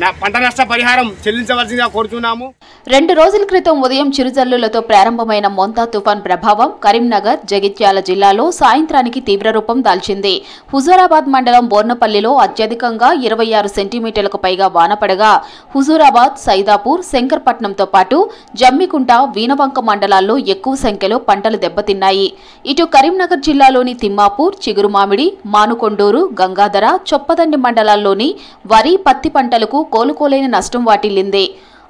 నా పంట నష్ట పరిహారం చెల్లించవలసిందిగా కోరుతున్నాము.
2 రోజుల క్రితం ఉదయం చిరుజల్లులతో ప్రారంభమైన మోంతా తుఫాన్ ప్రభావం కరీంనగర్, జగిత్యాల జిల్లాలో సాయంత్రానికి తీవ్ర రూపం దాల్చింది. హుజూరాబాద్ మండలం బోర్నపల్లిలో అత్యధికంగా 26 సెంటీమీటర్లకు పైగా వాన పడగా హుజూరాబాద్, సైదాపూర్, శంకర్పట్నంతో పాటు జమ్మికుంట, వీనవంక మండలాల్లో ఎక్కువ సంఖ్యలో పంటలు దెబ్బతిన్నాయి. ఇటు కరీంనగర్ జిల్లాలోని తిమ్మాపూర్, చిగురుమామిడి, మానుకొండూరు, గంగాధర, చొప్పదండి మండలాల్లోని వరి, పత్తి పంటలకు కోలుకోలేని నష్టం వాటిల్లింది.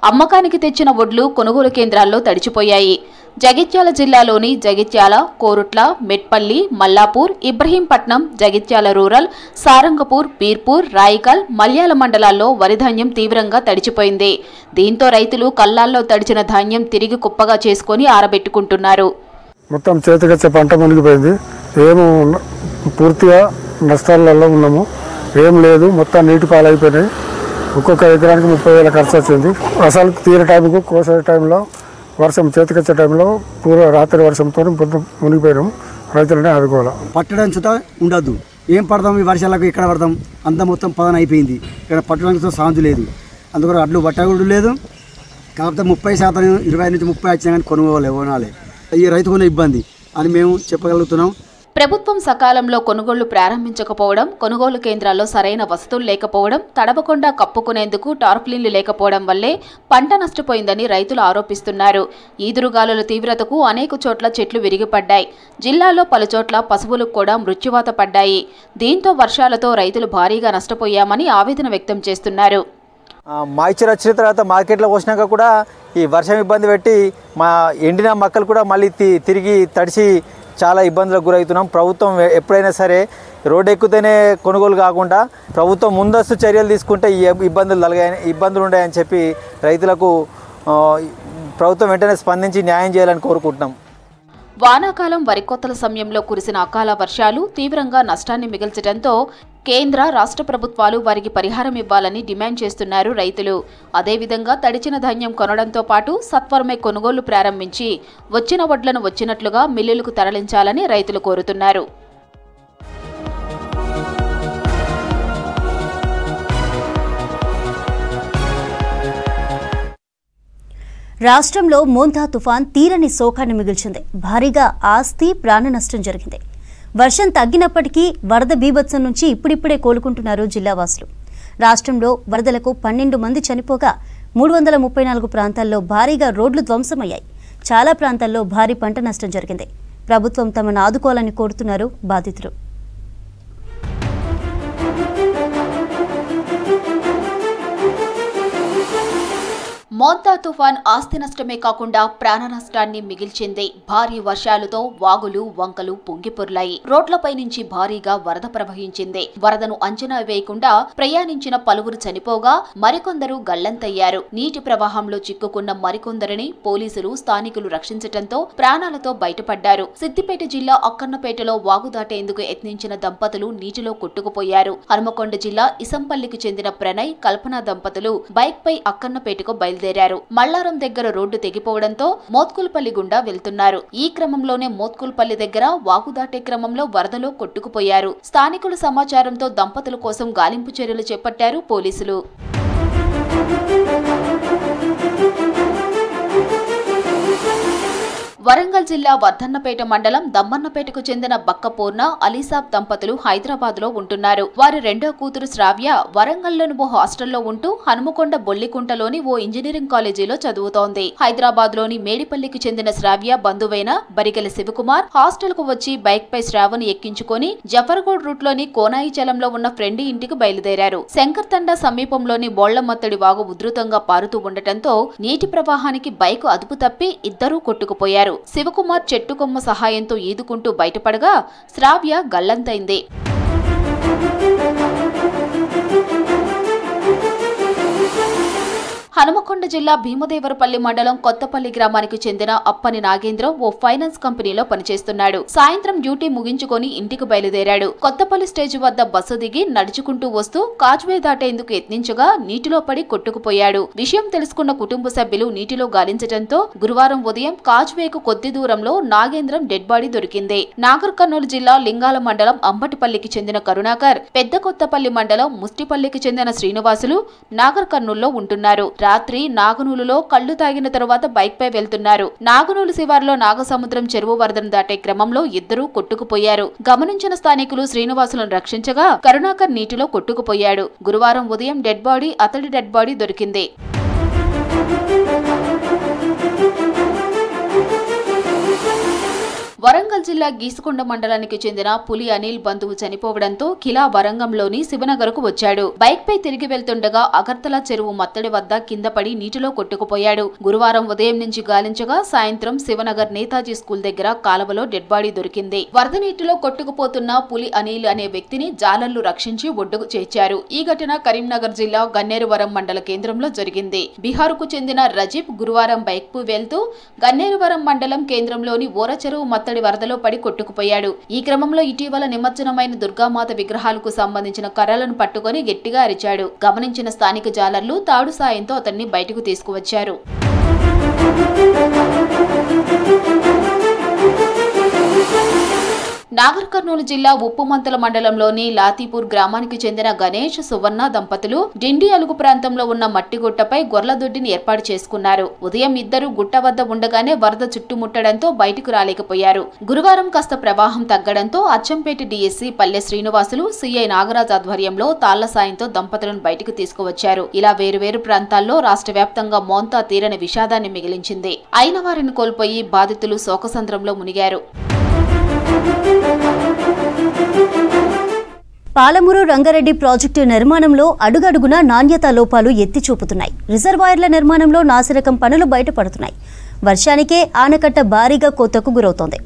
అమ్మకానికి తెచ్చిన వడ్లు కొనుగోలు కేంద్రాల్లో తడిచిపోయాయి. జగిత్యాల జిల్లాలోని జగిత్యాల, కోరుట్ల, మెట్పల్లి, మల్లాపూర్, ఇబ్రహీంపట్నం, జగిత్యాల రూరల్, సారంగపూర్, పీర్పూర్, రాయికల్, మల్యాల మండలాల్లో వరి ధాన్యం తీవ్రంగా తడిచిపోయింది. దీంతో రైతులు కల్లాల్లో తడిచిన ధాన్యం తిరిగి కుప్పగా చేసుకుని ఆరబెట్టుకుంటున్నారు.
మొత్తం చేతికొచ్చే పంట మునిగిపోయింది. ఏమో పూర్తిగా నష్టాలలో ఉన్నాము. ఏం లేదు, మొత్తం నీటి పాలైపోయినాయి. ఒక్కొక్క ఎకరానికి 30,000 ఖర్చు వచ్చింది. అసలు తీరే టైంకు కోసే టైంలో వర్షం చేతికొచ్చే టైంలో రాత్రి వర్షంతో మొత్తం మునిగిపోయినాం. రైతులనే ఆదుకోవాలి.
పట్టడం చుట్టా ఉండద్దు. ఏం పడదాం ఈ వర్షాలకు, ఎక్కడ పడదాం? అంతా మొత్తం పదన అయిపోయింది. ఇక్కడ పట్టడానికి సాందు లేదు. అందుకని అడ్లు పట్టకూడదు లేదు. కాకపోతే 30%, 20 నుంచి 30 వచ్చినా కానీ కొనాలి. ఈ రైతుకున్న ఇబ్బంది అని మేము చెప్పగలుగుతున్నాం.
ప్రభుత్వం సకాలంలో కొనుగోళ్లు ప్రారంభించకపోవడం, కొనుగోలు కేంద్రాల్లో సరైన వసతులు లేకపోవడం, తడవకుండా కప్పుకునేందుకు టార్ప్లిన్లు లేకపోవడం వల్లే పంట నష్టపోయిందని రైతులు ఆరోపిస్తున్నారు. ఈదురుగాలుల తీవ్రతకు అనేక చోట్ల చెట్లు విరిగిపడ్డాయి. జిల్లాలో పలుచోట్ల పశువులకు కూడా మృత్యువాత పడ్డాయి. దీంతో వర్షాలతో రైతులు భారీగా నష్టపోయామని ఆవేదన వ్యక్తం చేస్తున్నారు.
మాయిచర్ వచ్చిన తర్వాత మార్కెట్లో పోసినాక కూడా ఈ వర్షం ఇబ్బంది పెట్టి మా ఎండిన మొక్కలు కూడా మళ్ళీ తిరిగి తడిసి చాలా ఇబ్బందులకు గురవుతున్నాం. ప్రభుత్వం ఎప్పుడైనా సరే రోడ్డు ఎక్కుతేనే కొనుగోలు కాకుండా ప్రభుత్వం ముందస్తు చర్యలు తీసుకుంటే ఈ ఇబ్బందులు ఉన్నాయని చెప్పి రైతులకు ప్రభుత్వం వెంటనే స్పందించి న్యాయం చేయాలని కోరుకుంటున్నాం.
వానాకాలం వరికోతల సమయంలో కురిసిన అకాల వర్షాలు తీవ్రంగా నష్టాన్ని మిగిల్చడంతో కేంద్ర, రాష్ట్ర ప్రభుత్వాలు వారికి పరిహారం ఇవ్వాలని డిమాండ్ చేస్తున్నారు రైతులు. అదేవిధంగా తడిచిన ధాన్యం కొనడంతో పాటు సత్వరమే కొనుగోలు ప్రారంభించి వచ్చిన వడ్లను వచ్చినట్లుగా మిల్లులకు తరలించాలని రైతులు కోరుతున్నారు.
రాష్ట్రంలో మోంతా తుఫాన్ తీరని శోకాన్ని మిగిల్చింది. భారీగా ఆస్తి, ప్రాణ నష్టం జరిగింది. వర్షం తగ్గినప్పటికీ వరద బీభత్సం నుంచి ఇప్పుడిప్పుడే కోలుకుంటున్నారు జిల్లావాసులు. రాష్ట్రంలో వరదలకు 12 మంది చనిపోగా 334 ప్రాంతాల్లో భారీగా రోడ్లు ధ్వంసమయ్యాయి. చాలా ప్రాంతాల్లో భారీ పంట నష్టం జరిగింది. ప్రభుత్వం తమను ఆదుకోవాలని కోరుతున్నారు బాధితులు.
మోంతా తుఫాన్ ఆస్తి నష్టమే కాకుండా ప్రాణ నష్టాన్ని మిగిల్చింది. భారీ వర్షాలతో వాగులు వంకలు పొంగిపొర్లాయి. రోడ్లపై నుంచి భారీగా వరద ప్రవహించింది. వరదను అంచనా వేయకుండా ప్రయాణించిన పలువురు చనిపోగా మరికొందరు గల్లంతయ్యారు. నీటి ప్రవాహంలో చిక్కుకున్న మరికొందరిని పోలీసులు స్థానికులు రక్షించడంతో ప్రాణాలతో బయటపడ్డారు. సిద్దిపేట జిల్లా అక్కన్నపేటలో వాగు దాటేందుకు యత్నించిన దంపతులు నీటిలో కొట్టుకుపోయారు. హనుమకొండ జిల్లా ఇసంపల్లికి చెందిన ప్రణయ్, కల్పన దంపతులు బైక్ పై అక్కన్నపేటకు బయలుదేరారు. మల్లారం దగ్గర రోడ్డు తెగిపోవడంతో మోత్కుల్పల్లి గుండా వెళ్తున్నారు. ఈ క్రమంలోనే మోత్కుల్పల్లి దగ్గర వాగు దాటే క్రమంలో వరదలో కొట్టుకుపోయారు. స్థానికుల సమాచారంతో దంపతుల కోసం గాలింపు చర్యలు చేపట్టారు పోలీసులు. వరంగల్ జిల్లా వర్ధన్నపేట మండలం దమ్మన్నపేటకు చెందిన బక్కపూర్ణ, అలీసాబ్ దంపతులు హైదరాబాద్ లో ఉంటున్నారు. వారి రెండో కూతురు శ్రావ్య వరంగల్లోని ఓ హాస్టల్లో ఉంటూ హనుమకొండ బొల్లికుంటలోని ఓ ఇంజనీరింగ్ కాలేజీలో చదువుతోంది. హైదరాబాద్ లోని మేడిపల్లికి చెందిన శ్రావ్య బంధువైన బరిగెల శివకుమార్ హాస్టల్ కు వచ్చి బైక్ పై శ్రావణి ఎక్కించుకొని జఫర్గూడ్ రూట్ లోని కోనాయిచలంలో ఉన్న ఫ్రెండ్ ఇంటికి బయలుదేరారు. శంకర్తండ సమీపంలోని బోళ్లమత్తడి వాగు ఉధృతంగా పారుతూ ఉండటంతో నీటి ప్రవాహానికి బైక్ అదుపు తప్పి ఇద్దరూ కొట్టుకుపోయారు. శివకుమార్ చెట్టు కొమ్మ సహాయంతో ఈదుకుంటూ బయటపడగా శ్రావ్య గల్లంతైంది. హనుమకొండ జిల్లా భీమదేవరపల్లి మండలం కొత్తపల్లి గ్రామానికి చెందిన అప్పని నాగేంద్ర ఓ ఫైనాన్స్ కంపెనీలో పనిచేస్తున్నాడు. సాయంత్రం డ్యూటీ ముగించుకొని ఇంటికి బయలుదేరాడు. కొత్తపల్లి స్టేజ్ వద్ద బస్సు దిగి నడుచుకుంటూ వస్తూ కాజ్వే దాటేందుకు యత్నించగా నీటిలో పడి కొట్టుకుపోయాడు. విషయం తెలుసుకున్న కుటుంబ సభ్యులు నీటిలో గాలించడంతో గురువారం ఉదయం కాజ్వేకు కొద్ది దూరంలో నాగేంద్రం డెడ్ బాడీ దొరికింది. నాగర్ కర్నూలు జిల్లా లింగాల మండలం అంబటిపల్లికి చెందిన కరుణాకర్, పెద్ద కొత్తపల్లి మండలం ముస్టిపల్లికి చెందిన శ్రీనివాసులు నాగర్ కర్నూలులో ఉంటున్నారు. రాత్రి నాగనూలులో కళ్లు తాగిన తరువాత బైక్ పై వెళ్తున్నారు. నాగనూలు శివారులో నాగసముద్రం చెరువు వరదను దాటే క్రమంలో ఇద్దరూ కొట్టుకుపోయారు. గమనించిన స్థానికులు శ్రీనివాసులను రక్షించగా కరుణాకర్ నీటిలో కొట్టుకుపోయాడు. గురువారం ఉదయం అతడి డెడ్ బాడీ దొరికింది. వరంగల్ జిల్లా గీసుకొండ మండలానికి చెందిన పులి అనిల్ బంధువు చనిపోవడంతో కిలా వరంగంలోని శివనగర్కు వచ్చాడు. బైక్ పై తిరిగి వెళ్తుండగా అగర్తల చెరువు మత్తడి వద్ద కింద పడి నీటిలో కొట్టుకుపోయాడు. గురువారం ఉదయం నుంచి గాలించగా సాయంత్రం శివనగర్ నేతాజీ స్కూల్ దగ్గర కాలువలో డెడ్ బాడీ దొరికింది. వరద నీటిలో కొట్టుకుపోతున్న పులి అనిల్ అనే వ్యక్తిని జాలర్లు రక్షించి ఒడ్డుకు చేర్చారు. ఈ ఘటన కరీంనగర్ జిల్లా గన్నేరువరం మండల కేంద్రంలో జరిగింది. బీహార్కు చెందిన రజీబ్ గురువారం బైక్ పై వెళ్తూ గన్నేరువరం మండలం కేంద్రంలోని ఓర చెరువు మత్తడి వరదలో పడి కొట్టుకుపోయాడు. ఈ క్రమంలో ఇటీవల నిమజ్జనమైన దుర్గామాత విగ్రహాలకు సంబంధించిన కర్రలను పట్టుకొని గట్టిగా అరిచాడు. గమనించిన స్థానిక జాలర్లు తాడు సాయంతో అతన్ని బయటకు తీసుకువచ్చారు. నాగర్ కర్నూలు జిల్లా ఉప్పుమంతల మండలంలోని లాతీపూర్ గ్రామానికి చెందిన గణేష్, సువర్ణ దంపతులు డిండి అలుగు ప్రాంతంలో ఉన్న మట్టిగుట్టపై గొర్లదొడ్డిని ఏర్పాటు చేసుకున్నారు. ఉదయం ఇద్దరు గుట్ట వద్ద ఉండగానే వరద చుట్టుముట్టడంతో బయటకు రాలేకపోయారు. గురువారం కాస్త ప్రవాహం తగ్గడంతో అచ్చంపేట డీఎస్సీ పల్లె శ్రీనివాసులు, సిఐ నాగరాజ్ ఆధ్వర్యంలో తాళ్ల సాయంతో దంపతులను బయటకు తీసుకువచ్చారు. ఇలా వేరువేరు ప్రాంతాల్లో రాష్ట్ర వ్యాప్తంగా మోంతా తీరని విషాదాన్ని మిగిలించింది. అయిన వారిని కోల్పోయి బాధితులు శోకసంద్రంలో మునిగారు.
పాలమూరు రంగారెడ్డి ప్రాజెక్టు నిర్మాణంలో అడుగడుగునా నాణ్యతా లోపాలు ఎత్తి చూపుతున్నాయి. రిజర్వాయర్ల నిర్మాణంలో నాసిరకం పనులు బయటపడుతున్నాయి. వర్షానికే ఆనకట్ట భారీగా కోతకు గురవుతోంది.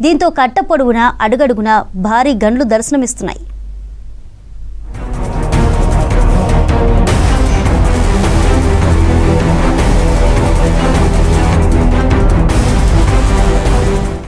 దీంతో కట్ట పొడవునా అడుగడుగునా భారీ గండ్లు దర్శనమిస్తున్నాయి.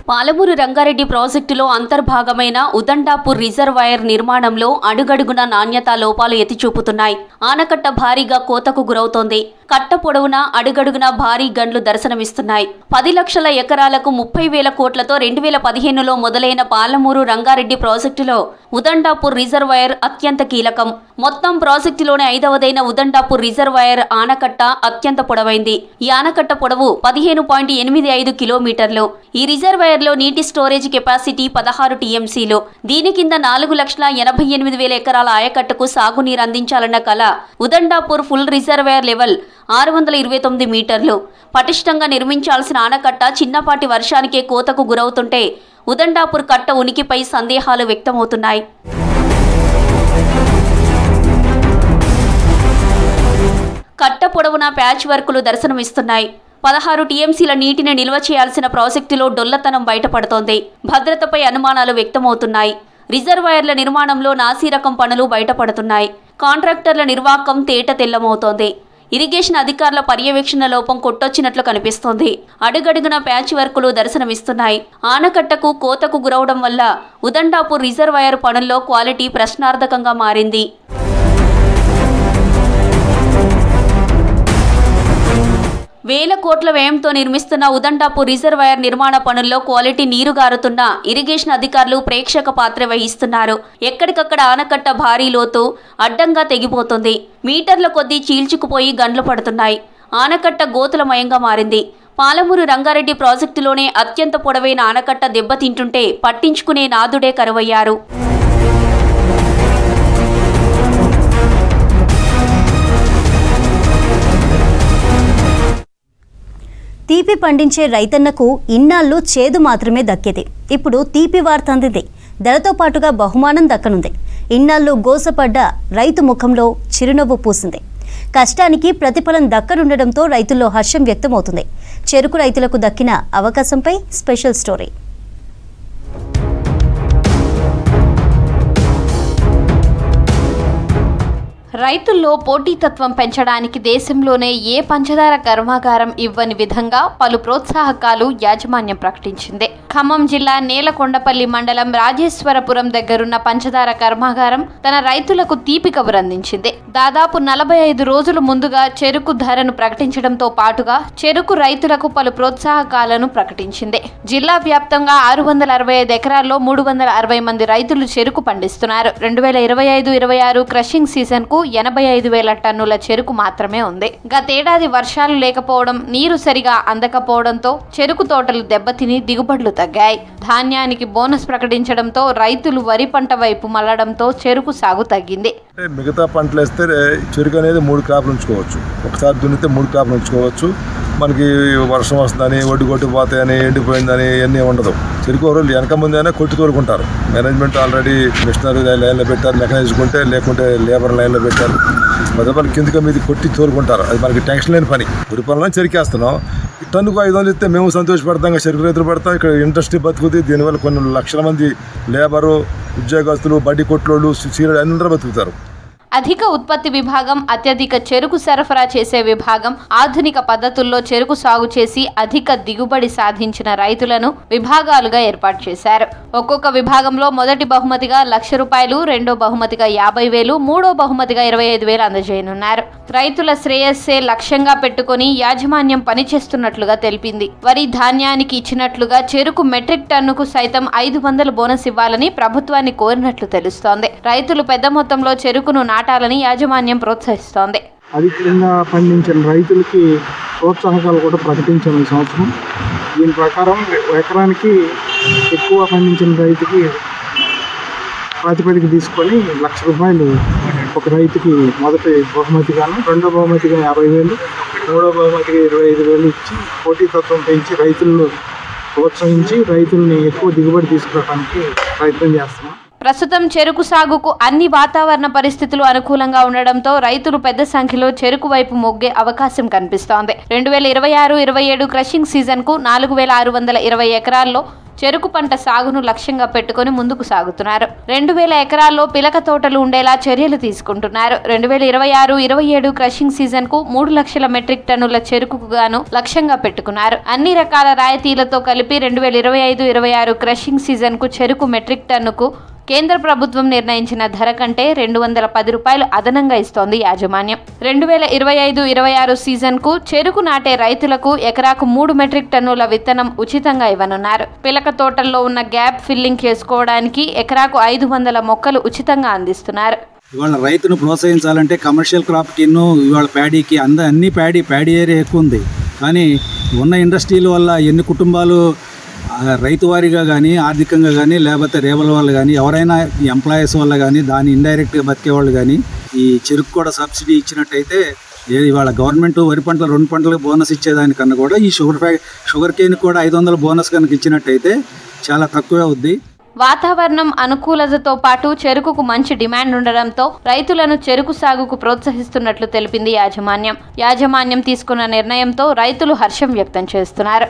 పాలమూరు రంగారెడ్డి ప్రాజెక్టులో అంతర్భాగమైన ఉదండాపూర్ రిజర్వాయర్ నిర్మాణంలో అడుగడుగున నాణ్యతా లోపాలు ఎత్తిచూపుతున్నాయి. ఆనకట్ట భారీగా కోతకు గురవుతోంది. కట్ట పొడవునా అడుగడుగున భారీ గండ్లు దర్శనమిస్తున్నాయి. 10 లక్షల ఎకరాలకు 30,000 కోట్లతో 2015లో మొదలైన పాలమూరు రంగారెడ్డి ప్రాజెక్టులో ఉదండాపూర్ రిజర్వాయర్ అత్యంత కీలకం. మొత్తం ప్రాజెక్టులోనే 5వదైన ఉదండాపూర్ రిజర్వాయర్ ఆనకట్ట అత్యంత పొడవైంది. ఈ ఆనకట్ట పొడవు 15.85 కిలోమీటర్లు. ఈ రిజర్వాయర్లో నీటి స్టోరేజ్ కెపాసిటీ 16 టీఎంసీలు. దీని కింద 4,88,000 ఎకరాల ఆయకట్టుకు సాగునీరు అందించాలన్న కల. ఉదండాపూర్ ఫుల్ రిజర్వాయర్ లెవెల్ 629 మీటర్లు. పటిష్టంగా నిర్మించాల్సిన ఆనకట్ట చిన్నపాటి వర్షానికే కోతకు గురవుతుంటే ఉదండాపూర్ కట్ట ఉనికిపై సందేహాలు వ్యక్తమవుతున్నాయి. కట్ట పొడవునా ప్యాచ్ వర్కులు దర్శనమిస్తున్నాయి. 16 టీఎంసీల నీటిని నిల్వ చేయాల్సిన ప్రాజెక్టులో డొల్లతనం బయటపడుతోంది. భద్రతపై అనుమానాలు వ్యక్తమవుతున్నాయి. రిజర్వాయర్ల నిర్మాణంలో నాసీరకం పనులు బయటపడుతున్నాయి. కాంట్రాక్టర్ల నిర్వాకం తేట తెల్లమవుతోంది. ఇరిగేషన్ అధికారుల పర్యవేక్షణ లోపం కొట్టొచ్చినట్లు కనిపిస్తోంది. అడుగడుగున ప్యాచ్ వర్కులు దర్శనమిస్తున్నాయి. ఆనకట్టకు కోతకు గురవడం వల్ల ఉదండాపూర్ రిజర్వాయర్ పనుల్లో క్వాలిటీ ప్రశ్నార్థకంగా మారింది. వేల కోట్ల వ్యయంతో నిర్మిస్తున్న ఉదండాపూర్ రిజర్వాయర్ నిర్మాణ పనుల్లో క్వాలిటీ నీరుగారుతున్న ఇరిగేషన్ అధికారులు ప్రేక్షక పాత్ర వహిస్తున్నారు. ఎక్కడికక్కడ ఆనకట్ట భారీ లోతు అడ్డంగా తెగిపోతుంది. మీటర్ల కొద్దీ చీల్చుకుపోయి గండ్లు పడుతున్నాయి. ఆనకట్ట గోతులమయంగా మారింది. పాలమూరు రంగారెడ్డి ప్రాజెక్టులోనే అత్యంత పొడవైన ఆనకట్ట దెబ్బతింటుంటే పట్టించుకునే నాదుడే కరువయ్యారు.
తీపి పండించే రైతన్నకు ఇన్నాళ్ళు చేదు మాత్రమే దక్కేది. ఇప్పుడు తీపి వార్త అందింది. ధరతో పాటుగా బహుమానం దక్కనుంది. ఇన్నాళ్ళు గోసపడ్డ రైతు ముఖంలో చిరునవ్వు పూసింది. కష్టానికి ప్రతిఫలం దక్కనుండడంతో రైతుల్లో హర్షం వ్యక్తమవుతుంది. చెరుకు రైతులకు దక్కిన అవకాశంపై స్పెషల్ స్టోరీ.
రైతుల్లో పోటీతత్వం పెంచడానికి దేశంలోనే ఏ పంచదార కర్మాగారం ఇవ్వని విధంగా పలు ప్రోత్సాహకాలు యాజమాన్యం ప్రకటించింది. ఖమ్మం జిల్లా నేలకొండపల్లి మండలం రాజేశ్వరపురం దగ్గరున్న పంచదార కర్మాగారం తన రైతులకు తీపి కబురు అందించింది. దాదాపు 45 రోజుల ముందుగా చెరుకు ధరను ప్రకటించడంతో పాటుగా చెరుకు రైతులకు పలు ప్రోత్సాహకాలను ప్రకటించింది. జిల్లా వ్యాప్తంగా 665 ఎకరాల్లో 360 మంది రైతులు చెరుకు పండిస్తున్నారు. 2025-26 క్రషింగ్ సీజన్ కు 85,000 టన్నుల చెరుకు మాత్రమే ఉంది. గతేడాది వర్షాలు లేకపోవడం, నీరు సరిగా అందకపోవడంతో చెరుకు తోటలు దెబ్బతిని దిగుబడులు తగ్గాయి. ధాన్యానికి బోనస్ ప్రకటించడంతో రైతులు వరి పంట వైపు మళ్లడంతో చెరుకు సాగు తగ్గింది.
మిగతా పంటలు వేస్తే చెరుకు అనేది 3 క్రాప్లు ఉంచుకోవచ్చు. ఒకసారి దున్నితే 3 క్రాప్లు ఉంచుకోవచ్చు. మనకి వర్షం వస్తుందని, ఒడ్డు కొట్టిపోతాయని, ఎండిపోయిందని ఇవన్నీ ఉండదు. చెరుకు రోజులు వెనక ముందు అయినా కొట్టి తోలుకుంటారు. మేనేజ్మెంట్ ఆల్రెడీ మిషనరీ లైన్లో పెట్టారు, మెకానిజం ఉంటే లేకుంటే లేబర్ లైన్లో పెట్టారు. పదపల్లి కిందకి మీద కొట్టి తోలుకుంటారు. అది మనకి టెన్షన్ లేని పని. వరి పనులను చెరికేస్తున్నాం. టన్నుకు 500 ఇస్తే మేము సంతోషపడతాం, చెరుకు రైతులు పడతాం. ఇక్కడ ఇండస్ట్రీ బతుకుతుంది. దీనివల్ల కొన్ని లక్షల మంది లేబరు, ఉద్యోగస్తులు, బడ్డీ కొట్లోళ్ళు, సీరియల్ అందరూ బతుకుతారు.
అధిక ఉత్పత్తి విభాగం, అత్యధిక చెరుకు సరఫరా చేసే విభాగం, ఆధునిక పద్ధతుల్లో చెరుకు సాగు చేసి అధిక దిగుబడి సాధించిన రైతులను విభాగాలుగా ఏర్పాటు చేశారు. ఒక్కొక్క విభాగంలో మొదటి బహుమతిగా ₹1,00,000, రెండో బహుమతిగా 50,000, మూడో బహుమతిగా 25,000 అందజేయనున్నారు. రైతుల శ్రేయస్సే లక్ష్యంగా పెట్టుకుని యాజమాన్యం పనిచేస్తున్నట్లుగా తెలిపింది. వరి ధాన్యానికి ఇచ్చినట్లుగా చెరుకు మెట్రిక్ టన్నుకు సైతం 500 బోనస్ ఇవ్వాలని ప్రభుత్వాన్ని కోరినట్లు తెలుస్తోంది. రైతులు పెద్ద మొత్తంలో చెరుకును నాటాలని యాజమాన్యం ప్రోత్సహిస్తోంది.
అధికంగా పండించిన రైతులకి ప్రోత్సాహకాలు కూడా ప్రకటించాము ఈ సంవత్సరం. దీని ప్రకారం ఎకరానికి ఎక్కువ పండించిన రైతుకి ప్రాతిపదిక తీసుకొని ₹1,00,000 ఒక రైతుకి మొదటి బహుమతిగాను, రెండో బహుమతిగా 50,000, మూడో బహుమతిగా 25,000 ఇచ్చి పోటీతత్వం పెంచి రైతులను ప్రోత్సహించి రైతుల్ని ఎక్కువ దిగుబడి తీసుకురావడానికి ప్రయత్నం చేస్తున్నాం.
ప్రస్తుతం చెరుకు సాగుకు అన్ని వాతావరణ పరిస్థితులు అనుకూలంగా ఉండడంతో రైతులు పెద్ద సంఖ్యలో చెరుకు వైపు మొగ్గే అవకాశం కనిపిస్తోంది. 2026-27 క్రషింగ్ సీజన్ కు 4,620 ఎకరాల్లో చెరుకు పంట సాగును లక్ష్యంగా పెట్టుకుని ముందుకు సాగుతున్నారు. 2,000 ఎకరాల్లో పిలక తోటలు ఉండేలా చర్యలు తీసుకుంటున్నారు. 2026-27 క్రషింగ్ సీజన్ కు 3 లక్షల మెట్రిక్ టన్నుల చెరుకుకు గాను లక్ష్యంగా పెట్టుకున్నారు. అన్ని రకాల రాయితీలతో కలిపి 2025-26 క్రషింగ్ సీజన్ కు చెరుకు మెట్రిక్ టన్నుకు కేంద్ర ప్రభుత్వం నిర్ణయించిన ధర కంటే ₹210 అదనంగా ఇస్తోంది యాజమాన్యం. 2025-26 సీజన్ కు చెరుకు నాటే రైతులకు ఎకరాకు 3 మెట్రిక్ టన్నుల విత్తనం ఉచితంగా ఇవ్వనున్నారు. పిలక తోటల్లో ఉన్న గ్యాప్ ఫిల్లింగ్ చేసుకోవడానికి ఎకరాకు 500 మొక్కలు ఉచితంగా అందిస్తున్నారు.
ఇవాళ రైతును ప్రోత్సహించాలంటే కమర్షియల్ క్రాప్ కిన్ను ఇవాళ ప్యాడీకి అన్ని ప్యాడీ ఏరియా ఎక్కువ ఉంది. కానీ ఉన్న ఇండస్ట్రీల వల్ల ఎన్ని కుటుంబాలు రైతు వారిగా కానీ, ఆర్థికంగా కానీ, లేకపోతే రేవల వాళ్ళు కానీ, ఎవరైనా ఎంప్లాయీస్ వల్ల కానీ, దాన్ని ఇండైరెక్ట్గా బతికేవాళ్ళు కానీ ఈ చెరుకు కూడా సబ్సిడీ ఇచ్చినట్టయితే ఇవాళ గవర్నమెంట్ వరి పంటలు 2 పంటలకు బోనస్ ఇచ్చేదానికన్నా కూడా ఈ షుగర్ కేన్ కూడా 500 బోనస్ కనుక ఇచ్చినట్టయితే చాలా తక్కువే అవుద్ది.
వాతావరణం అనుకూలతతో పాటు చెరుకుకు మంచి డిమాండ్ ఉండడంతో రైతులను చెరుకు సాగుకు ప్రోత్సహిస్తున్నట్లు తెలిపింది యాజమాన్యం తీసుకున్న నిర్ణయంతో రైతులు హర్షం వ్యక్తం చేస్తున్నారు.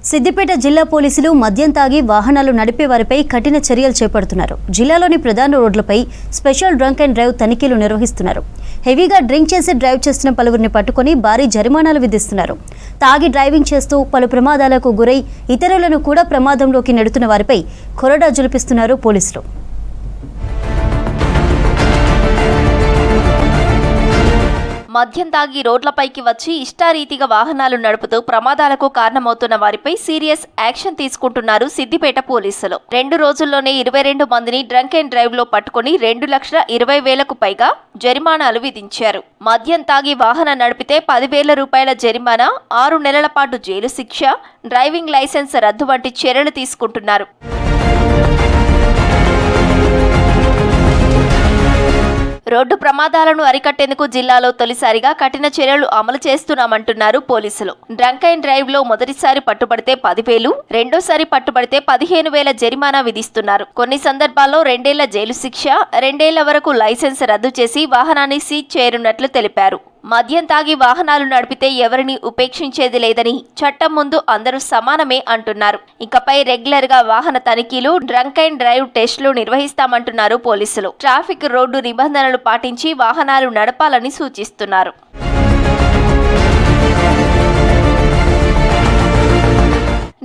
సిద్దిపేట జిల్లా పోలీసులు మద్యం తాగి వాహనాలు నడిపే వారిపై కఠిన చర్యలు చేపడుతున్నారు. జిల్లాలోని ప్రధాన రోడ్లపై స్పెషల్ డ్రంక్ అండ్ డ్రైవ్ తనిఖీలు నిర్వహిస్తున్నారు. హెవీగా డ్రింక్ చేసి డ్రైవ్ చేస్తున్న పలువురిని పట్టుకొని భారీ జరిమానాలు విధిస్తున్నారు. తాగి డ్రైవింగ్ చేస్తూ పలు ప్రమాదాలకు గురై ఇతరులను కూడా ప్రమాదంలోకి నెడుతున్న వారిపై కొరడా జులిపిస్తున్నారు పోలీసులు.
మద్యం తాగి రోడ్లపైకి వచ్చి ఇష్టారీతిగా వాహనాలు నడుపుతూ ప్రమాదాలకు కారణమవుతున్న వారిపై సీరియస్ యాక్షన్ తీసుకుంటున్నారు సిద్దిపేట పోలీసులు. 2 రోజుల్లోనే 22 మందిని డ్రంక్ అండ్ డ్రైవ్ లో పట్టుకుని 2,20,000కు పైగా జరిమానాలు విధించారు. మద్యం తాగి వాహనం నడిపితే 10,000 రూపాయల జరిమానా, 6 నెలల పాటు జైలు శిక్ష, డ్రైవింగ్ లైసెన్స్ రద్దు వంటి చర్యలు తీసుకుంటున్నారు. రోడ్డు ప్రమాదాలను అరికట్టేందుకు జిల్లాలో తొలిసారిగా కఠిన చర్యలు అమలు చేస్తున్నామంటున్నారు పోలీసులు. డ్రంక్ అండ్ డ్రైవ్ లో మొదటిసారి పట్టుబడితే 10,000, రెండోసారి పట్టుబడితే 15,000 జరిమానా విధిస్తున్నారు. కొన్ని సందర్భాల్లో 2 ఏళ్ల జైలు శిక్ష, 2 ఏళ్ల వరకు లైసెన్స్ రద్దు చేసి వాహనాన్ని సీజ్ చేయనున్నట్లు తెలిపారు. మద్యం తాగి వాహనాలు నడిపితే ఎవరిని ఉపేక్షించేది లేదని, చట్టం ముందు అందరూ సమానమే అంటున్నారు. ఇకపై రెగ్యులర్ గా వాహన తనిఖీలు, డ్రంక్ అండ్ డ్రైవ్ టెస్టులు నిర్వహిస్తామంటున్నారు పోలీసులు. ట్రాఫిక్ రోడ్డు నిబంధనలు పాటించి వాహనాలు నడపాలని సూచిస్తున్నారు.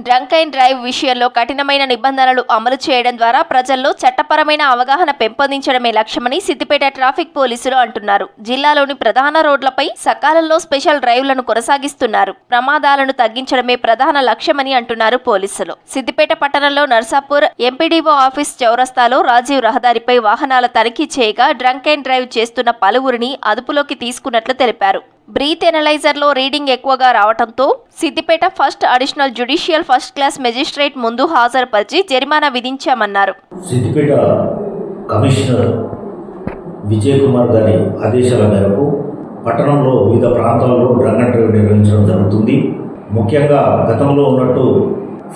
డ్రంక్ అండ్ డ్రైవ్ విషయంలో కఠినమైన నిబంధనలు అమలు చేయడం ద్వారా ప్రజల్లో చట్టపరమైన అవగాహన పెంపొందించడమే లక్ష్యమని సిద్దిపేట ట్రాఫిక్ పోలీసులు అంటున్నారు. జిల్లాలోని ప్రధాన రోడ్లపై సకాలంలో స్పెషల్ డ్రైవ్లను కొనసాగిస్తున్నారు. ప్రమాదాలను తగ్గించడమే ప్రధాన లక్ష్యమని అంటున్నారు పోలీసులు. సిద్దిపేట పట్టణంలో నర్సాపూర్ ఎంపీడీఓ ఆఫీస్ చౌరస్తాలో రాజీవ్ రహదారిపై వాహనాల తనిఖీ చేయగా డ్రంక్ అండ్ డ్రైవ్ చేస్తున్న పలువురిని అదుపులోకి తీసుకున్నట్లు తెలిపారు. బ్రీత్ ఎనలైజర్ లో రీడింగ్ ఎక్కువగా రావడంతో Siddipet first additional judicial first class magistrate ముందు హాజరుపరిచి జరిమానా విధించామన్నారు.
సిద్దిపేట కమిషనర్ విజయ్ కుమార్ గారి ఆదేశాల మేరకు పట్టణంలో వివిధ ప్రాంతాల్లో డ్రంక్ అండ్ డ్రైవ్ నిర్వహించడం జరుగుతుంది. ముఖ్యంగా గతంలో ఉన్నట్టు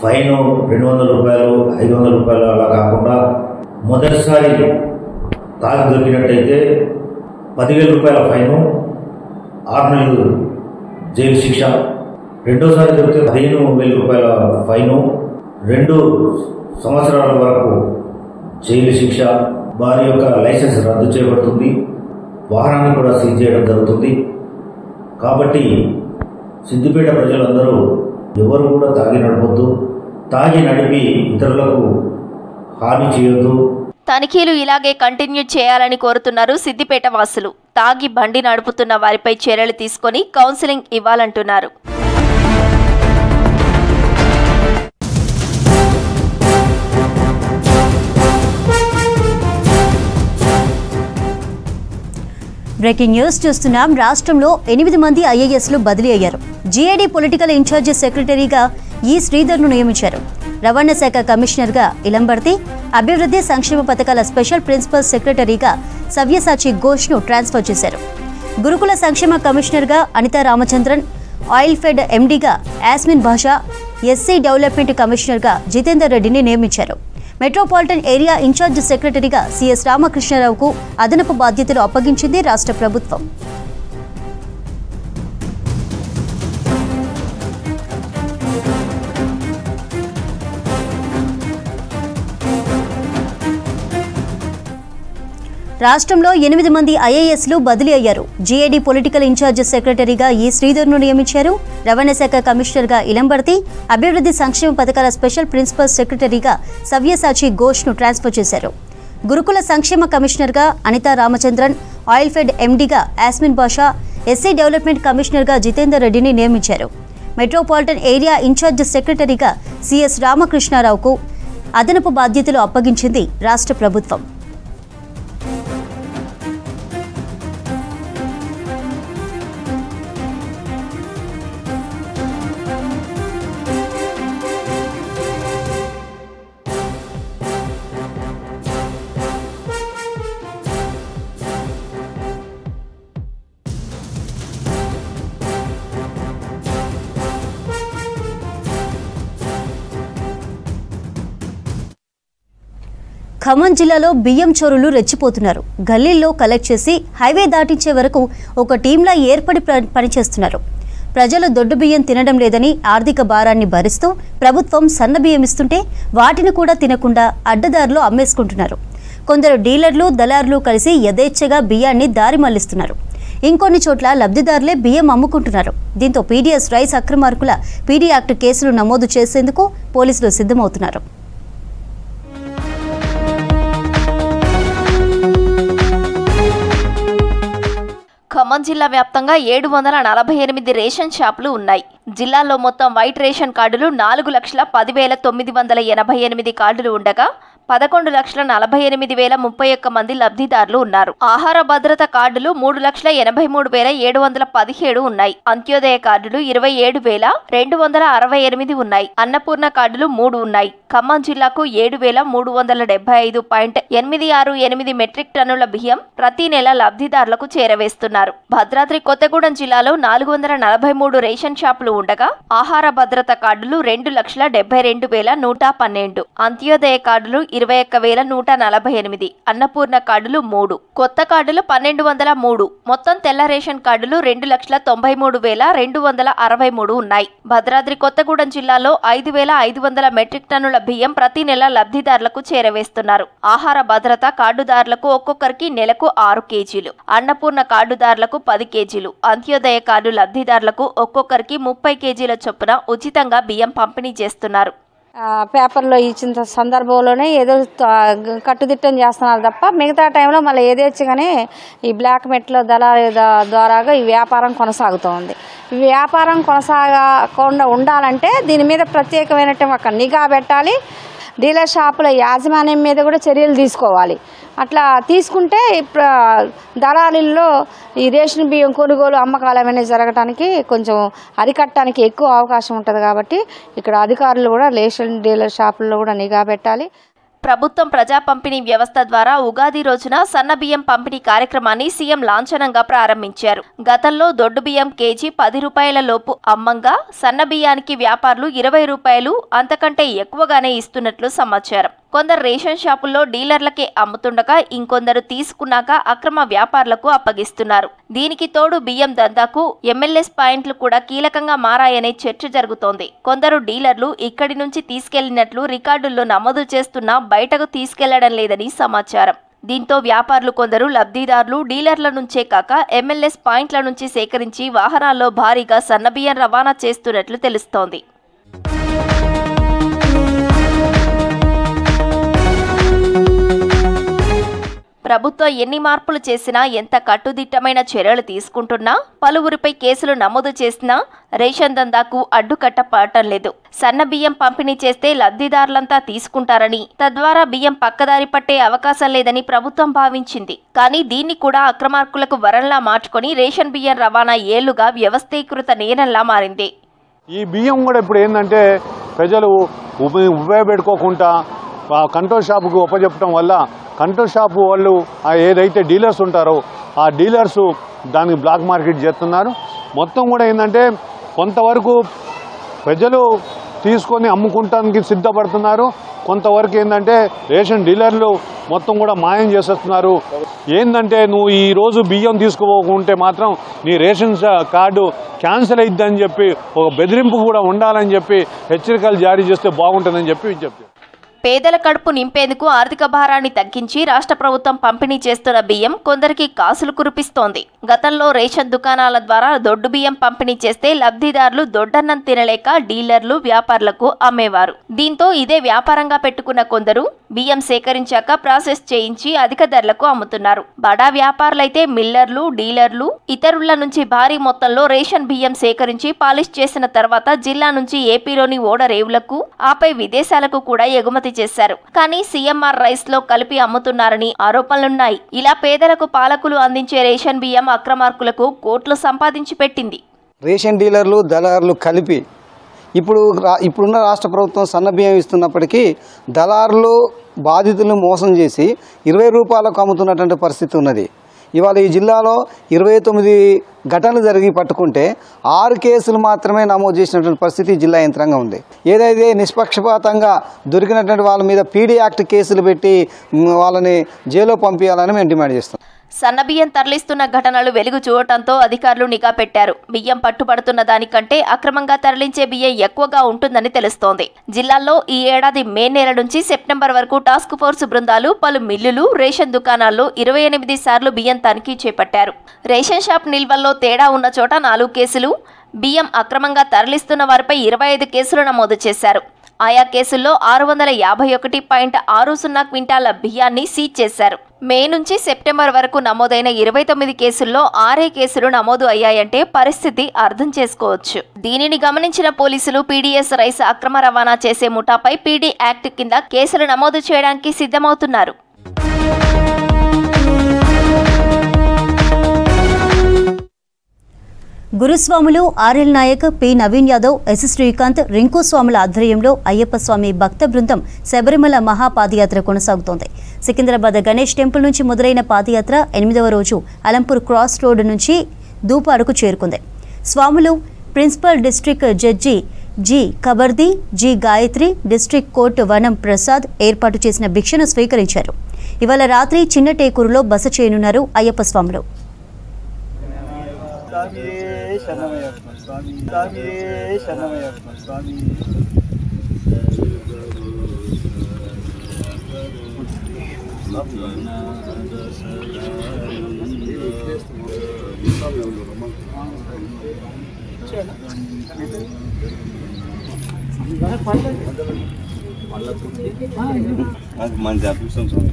ఫైన్ 200 రూపాయలు, 500 రూపాయలు అలా కాకుండా మొదటిసారి తాగి దొరికినట్టయితే 10,000 రూపాయల ఫైను, 6 నెలలు జైలు శిక్ష, రెండోసారి దొరికితే 15,000 రూపాయల ఫైను, 2 సంవత్సరాల వరకు జైలు శిక్ష, వారి యొక్క లైసెన్స్ రద్దు చేయబడుతుంది, వాహనాన్ని కూడా సీజ్ చేయడం జరుగుతుంది. కాబట్టి సిద్దిపేట ప్రజలందరూ ఎవరు కూడా తాగి నడపొద్దు, తాగి నడిపి ఇతరులకు హాని చేయొద్దు.
తనిఖీలు ఇలాగే కంటిన్యూ చేయాలని కోరుతున్నారు సిద్దిపేట వాసులు. తాగి బండి నడుపుతున్న వారిపై చర్యలు తీసుకొని కౌన్సిలింగ్ ఇవ్వాలంటున్నారు.
బ్రేకింగ్ న్యూస్ చూస్తున్నాం. రాష్ట్రంలో 8 మంది ఐఏఎస్లు బదిలీ అయ్యారు. జీఏడీ పొలిటికల్ ఇన్ఛార్జ్ సెక్రటరీగా ఈ శ్రీధర్ను నియమించారు. రవాణా శాఖ కమిషనర్గా ఇలంబర్తి, అభివృద్ధి సంక్షేమ పథకాల స్పెషల్ ప్రిన్సిపల్ సెక్రటరీగా సవ్యసాచి ఘోష్ను ట్రాన్స్ఫర్ చేశారు. గురుకుల సంక్షేమ కమిషనర్గా అనితా రామచంద్రన్, ఆయిల్ ఫెడ్ ఎండీగా యాస్మిన్ భాషా, ఎస్సీ డెవలప్మెంట్ కమిషనర్గా జితేందర్ రెడ్డిని నియమించారు. మెట్రోపాలిటన్ ఏరియా ఇన్ఛార్జ్ సెక్రటరీగా సిఎస్ రామకృష్ణారావుకు అదనపు బాధ్యతలు అప్పగించింది రాష్ట్ర ప్రభుత్వం. రాష్ట్రంలో 8 మంది ఐఏఎస్లు బదిలీ అయ్యారు. జీఏడీ పొలిటికల్ ఇన్ఛార్జ్ సెక్రటరీగా ఈ శ్రీధర్ను నియమించారు. రవాణా శాఖ కమిషనర్గా ఇలంబర్తి, అభివృద్ధి సంక్షేమ పథకాల స్పెషల్ ప్రిన్సిపల్ సెక్రటరీగా సవ్యసాచి ఘోష్ను ట్రాన్స్ఫర్ చేశారు. గురుకుల సంక్షేమ కమిషనర్గా అనితా రామచంద్రన్, ఆయిల్ ఫెడ్ ఎండీగా యాస్మిన్ భాషా, ఎస్సీ డెవలప్మెంట్ కమిషనర్గా జితేందర్ రెడ్డిని నియమించారు. మెట్రోపాలిటన్ ఏరియా ఇన్ఛార్జ్ సెక్రటరీగా సిఎస్ రామకృష్ణారావుకు అదనపు బాధ్యతలు అప్పగించింది రాష్ట్ర ప్రభుత్వం. ఖమ్మం జిల్లాలో బియ్యం చోరులు రెచ్చిపోతున్నారు. గల్లీల్లో కలెక్ట్ చేసి హైవే దాటించే వరకు ఒక టీంలా ఏర్పడి పనిచేస్తున్నారు. ప్రజలు దొడ్డు బియ్యం తినడం లేదని ఆర్థిక భారాన్ని భరిస్తూ ప్రభుత్వం సన్న బియ్యం ఇస్తుంటే వాటిని కూడా తినకుండా అడ్డదారులు అమ్మేసుకుంటున్నారు. కొందరు డీలర్లు దళారులు కలిసి యథేచ్ఛగా బియ్యాన్ని దారి మళ్లిస్తున్నారు. ఇంకొన్ని చోట్ల లబ్ధిదారులే బియ్యం అమ్ముకుంటున్నారు. దీంతో పీడీఎస్ రైస్ అక్రమార్కుల పీడీ యాక్ట్ కేసులు నమోదు చేసేందుకు పోలీసులు సిద్ధమవుతున్నారు.
ఖమ్మం జిల్లా వ్యాప్తంగా 748 రేషన్ షాపులు ఉన్నాయి. జిల్లాలో మొత్తం వైట్ రేషన్ కార్డులు 4,10,988 కార్డులు ఉండగా 11,48,031 మంది లబ్ధిదారులు ఉన్నారు. ఆహార భద్రత కార్డులు 3,83,717 ఉన్నాయి. అంత్యోదయ కార్డులు 27,268 ఉన్నాయి. అన్నపూర్ణ కార్డులు 3 ఉన్నాయి. ఖమ్మం జిల్లాకు 7,375.868 మెట్రిక్ టన్నుల బియ్యం ప్రతి నెల లబ్ధిదారులకు చేరవేస్తున్నారు. భద్రాద్రి కొత్తగూడెం జిల్లాలో 443 రేషన్ షాపులు ఉండగా ఆహార భద్రత కార్డులు 2,72,112, అంత్యోదయ కార్డులు 21,148, అన్నపూర్ణ కార్డులు 3, కొత్త కార్డులు 1,203, మొత్తం తెల్ల రేషన్ కార్డులు 2,93,263 ఉన్నాయి. భద్రాద్రి కొత్తగూడెం జిల్లాలో 5,500 మెట్రిక్ టన్నుల బియ్యం ప్రతి నెల లబ్ధిదారులకు చేరవేస్తున్నారు. ఆహార భద్రత కార్డుదారులకు ఒక్కొక్కరికి నెలకు 6 కేజీలు, అన్నపూర్ణ కార్డుదారులకు 10 కేజీలు, అంత్యోదయ కార్డు లబ్ధిదారులకు ఒక్కొక్కరికి 30 కేజీల చొప్పున ఉచితంగా బియ్యం పంపిణీ చేస్తున్నారు.
పేపర్లో ఇచ్చిన సందర్భంలోనే ఏదో కట్టుదిట్టం చేస్తున్నారు తప్ప మిగతా టైంలో మళ్ళీ ఏదేచ్చుగానే ఈ బ్లాక్ మెట్లో దళారీ ద్వారాగా ఈ వ్యాపారం కొనసాగుతోంది. ఈ వ్యాపారం కొనసాగకుండా ఉండాలంటే దీని మీద ప్రత్యేకమైనటువంటి ఒక నిఘా పెట్టాలి. డీలర్ షాపుల యాజమాన్యం మీద కూడా చర్యలు తీసుకోవాలి. అట్లా తీసుకుంటే దళారీల్లో ఈ రేషన్ బియ్యం కొనుగోలు అమ్మకాలు అవన్నీ జరగడానికి కొంచెం అరికట్టడానికి ఎక్కువ అవకాశం ఉంటుంది. కాబట్టి ఇక్కడ అధికారులు కూడా రేషన్ డీలర్ షాపుల్లో కూడా నిఘా పెట్టాలి.
ప్రభుత్వం ప్రజా పంపిణీ వ్యవస్థ ద్వారా ఉగాది రోజున సన్న బియ్యం పంపిణీ కార్యక్రమాన్ని సీఎం లాంఛనంగా ప్రారంభించారు. గతంలో దొడ్డు బియ్యం కేజీ 10 రూపాయల లోపు అమ్మంగా సన్న బియ్యానికి వ్యాపారులు 20 రూపాయలు అంతకంటే ఎక్కువగానే ఇస్తున్నట్లు సమాచారం. కొందరు రేషన్ షాపుల్లో డీలర్లకే అమ్ముతుండగా ఇంకొందరు తీసుకున్నాక అక్రమ వ్యాపారులకు అప్పగిస్తున్నారు. దీనికి తోడు బియ్యం దందాకు ఎమ్మెల్యేస్ పాయింట్లు కూడా కీలకంగా మారాయనే చర్చ జరుగుతోంది. కొందరు డీలర్లు ఇక్కడి నుంచి తీసుకెళ్లినట్లు రికార్డుల్లో నమోదు చేస్తున్నా బయటకు తీసుకెళ్లడం లేదని సమాచారం. దీంతో వ్యాపారులు కొందరు లబ్ధిదారులు డీలర్ల నుంచే కాక ఎమ్మెల్యేస్ పాయింట్ల నుంచి సేకరించి వాహనాల్లో భారీగా సన్నబియ్యం రవాణా చేస్తున్నట్లు తెలుస్తోంది. ప్రభుత్వం ఎన్ని మార్పులు చేసినా, ఎంత కట్టుదిట్టమైన చర్యలు తీసుకుంటున్నా, పలువురిపై కేసులు నమోదు చేసినా రేషన్ దందాకు అడ్డుకట్ట పడటం లేదు. సన్న బియ్యం పంపిణీ చేస్తే లబ్ధిదారులంతా తీసుకుంటారని, తద్వారా బియ్యం పక్కదారి పట్టే అవకాశం లేదని ప్రభుత్వం భావించింది. కానీ దీన్ని కూడా అక్రమార్కులకు వరంలా మార్చుకొని రేషన్ బియ్యం రవాణా ఏళ్లుగా వ్యవస్థీకృత నేరంలా మారింది.
ఈ బియ్యం కూడా ఇప్పుడు ఏంటంటే ప్రజలు ఉపయోగపెట్టుకోకుండా కంట్రోల్ షాపుకు ఉపజెప్పడం వల్ల కంట్రోల్ షాపు వాళ్ళు ఏదైతే డీలర్స్ ఉంటారో ఆ డీలర్స్ దానికి బ్లాక్ మార్కెట్ చేస్తున్నారు. మొత్తం కూడా ఏంటంటే కొంతవరకు ప్రజలు తీసుకొని అమ్ముకుంటానికి సిద్ధపడుతున్నారు. కొంతవరకు ఏంటంటే రేషన్ డీలర్లు మొత్తం కూడా మాయం చేసేస్తున్నారు. ఏంటంటే నువ్వు ఈరోజు బియ్యం తీసుకోకుంటే మాత్రం నీ రేషన్ కార్డు క్యాన్సిల్ అయిద్దని చెప్పి ఒక బెదిరింపు కూడా ఉండాలని చెప్పి హెచ్చరికలు జారీ చేస్తే బాగుంటుందని చెప్పి విజ్ఞప్తి.
పేదల కడుపు నింపేందుకు ఆర్థిక భారాన్ని తగ్గించి రాష్ట్ర ప్రభుత్వం పంపిణీ చేస్తున్న బియ్యం కొందరికి కాసులు కురిపిస్తోంది. గతంలో రేషన్ దుకాణాల ద్వారా దొడ్డు బియ్యం పంపిణీ చేస్తే లబ్ధిదారులు దొడ్డన్నం తినలేక డీలర్లు వ్యాపారులకు అమ్మేవారు. దీంతో ఇదే వ్యాపారంగా పెట్టుకున్న కొందరు బియ్యం సేకరించాక ప్రాసెస్ చేయించి అధిక ధరలకు అమ్ముతున్నారు. బడా వ్యాపారులైతే మిల్లర్లు, డీలర్లు ఇతరుల నుంచి భారీ మొత్తంలో రేషన్ బియ్యం సేకరించి పాలిష్ చేసిన తర్వాత జిల్లా నుంచి ఏపీలోని ఓడరేవులకు, ఆపై విదేశాలకు కూడా ఎగుమతి చేశారు. కానీ సీఎంఆర్ రైస్ లో కలిపి అమ్ముతున్నారని ఆరోపణలున్నాయి. ఇలా పేదలకు పాలకులు అందించే రేషన్ బియ్యం అక్రమార్కులకు కోట్లు సంపాదించి పెట్టింది.
రేషన్ డీలర్లు, దళారులు కలిపి ఇప్పుడున్న రాష్ట్ర ప్రభుత్వం సన్న బియ్యం ఇస్తున్నప్పటికీ దళారులు బాధితులను మోసం చేసి 20 రూపాయలకు అమ్ముతున్నటువంటి పరిస్థితి ఉన్నది. ఇవాళ ఈ జిల్లాలో 29 ఘటనలు జరిగి పట్టుకుంటే 6 కేసులు మాత్రమే నమోదు చేసినటువంటి పరిస్థితి జిల్లా యంత్రాంగం ఉంది. ఏదైతే నిష్పక్షపాతంగా దొరికినటువంటి వాళ్ళ మీద పీడీ యాక్ట్ కేసులు పెట్టి వాళ్ళని జైల్లో పంపించాలని మేము డిమాండ్ చేస్తాం.
సన్నబియ్యం తరలిస్తున్న ఘటనలు వెలుగు చూడటంతో అధికారులు నిఘా పెట్టారు. బియ్యం పట్టుబడుతున్న దానికంటే అక్రమంగా తరలించే బియ్యం ఎక్కువగా ఉంటుందని తెలుస్తోంది. జిల్లాలో ఈ ఏడాది మే నెల నుంచి సెప్టెంబర్ వరకు టాస్క్ ఫోర్స్ బృందాలు పలు మిల్లులు, రేషన్ దుకాణాల్లో 28 సార్లు బియ్యం తనిఖీ చేపట్టారు. రేషన్ షాప్ నిల్వల్లో తేడా ఉన్న చోట 4 కేసులు, బియ్యం అక్రమంగా తరలిస్తున్న వారిపై 25 కేసులు నమోదు చేశారు. ఆయా కేసుల్లో 651.60 క్వింటాల బియ్యాన్ని సీజ్ చేశారు. మే నుంచి సెప్టెంబర్ వరకు నమోదైన 29 కేసుల్లో 6 కేసులు నమోదు అయ్యాయంటే పరిస్థితి అర్థం చేసుకోవచ్చు. దీనిని గమనించిన పోలీసులు పీడీఎస్ రైస్ అక్రమ రవాణా చేసే ముఠాపై పీడీ యాక్ట్ కింద కేసులు నమోదు చేయడానికి సిద్ధమవుతున్నారు.
గురుస్వాములు RL Nayak, P Naveen Yadav, S Srikanth, Rinku స్వాముల ఆధ్వర్యంలో అయ్యప్ప స్వామి భక్త బృందం శబరిమల మహాపాదయాత్ర కొనసాగుతోంది. సికింద్రాబాద్ గణేష్ టెంపుల్ నుంచి మొదలైన పాదయాత్ర 8వ రోజు అలంపూర్ క్రాస్ రోడ్ నుంచి దూపాడుకు చేరుకుంది. స్వాములు principal district judge G Kabardi, G Gayatri, district court Vanam Prasad ఏర్పాటు చేసిన భిక్షను స్వీకరించారు. ఇవాళ రాత్రి చిన్న టేకూరులో బస చేయనున్నారు అయ్యప్ప స్వాములు.
మంచి అదృష్టం స్వామి.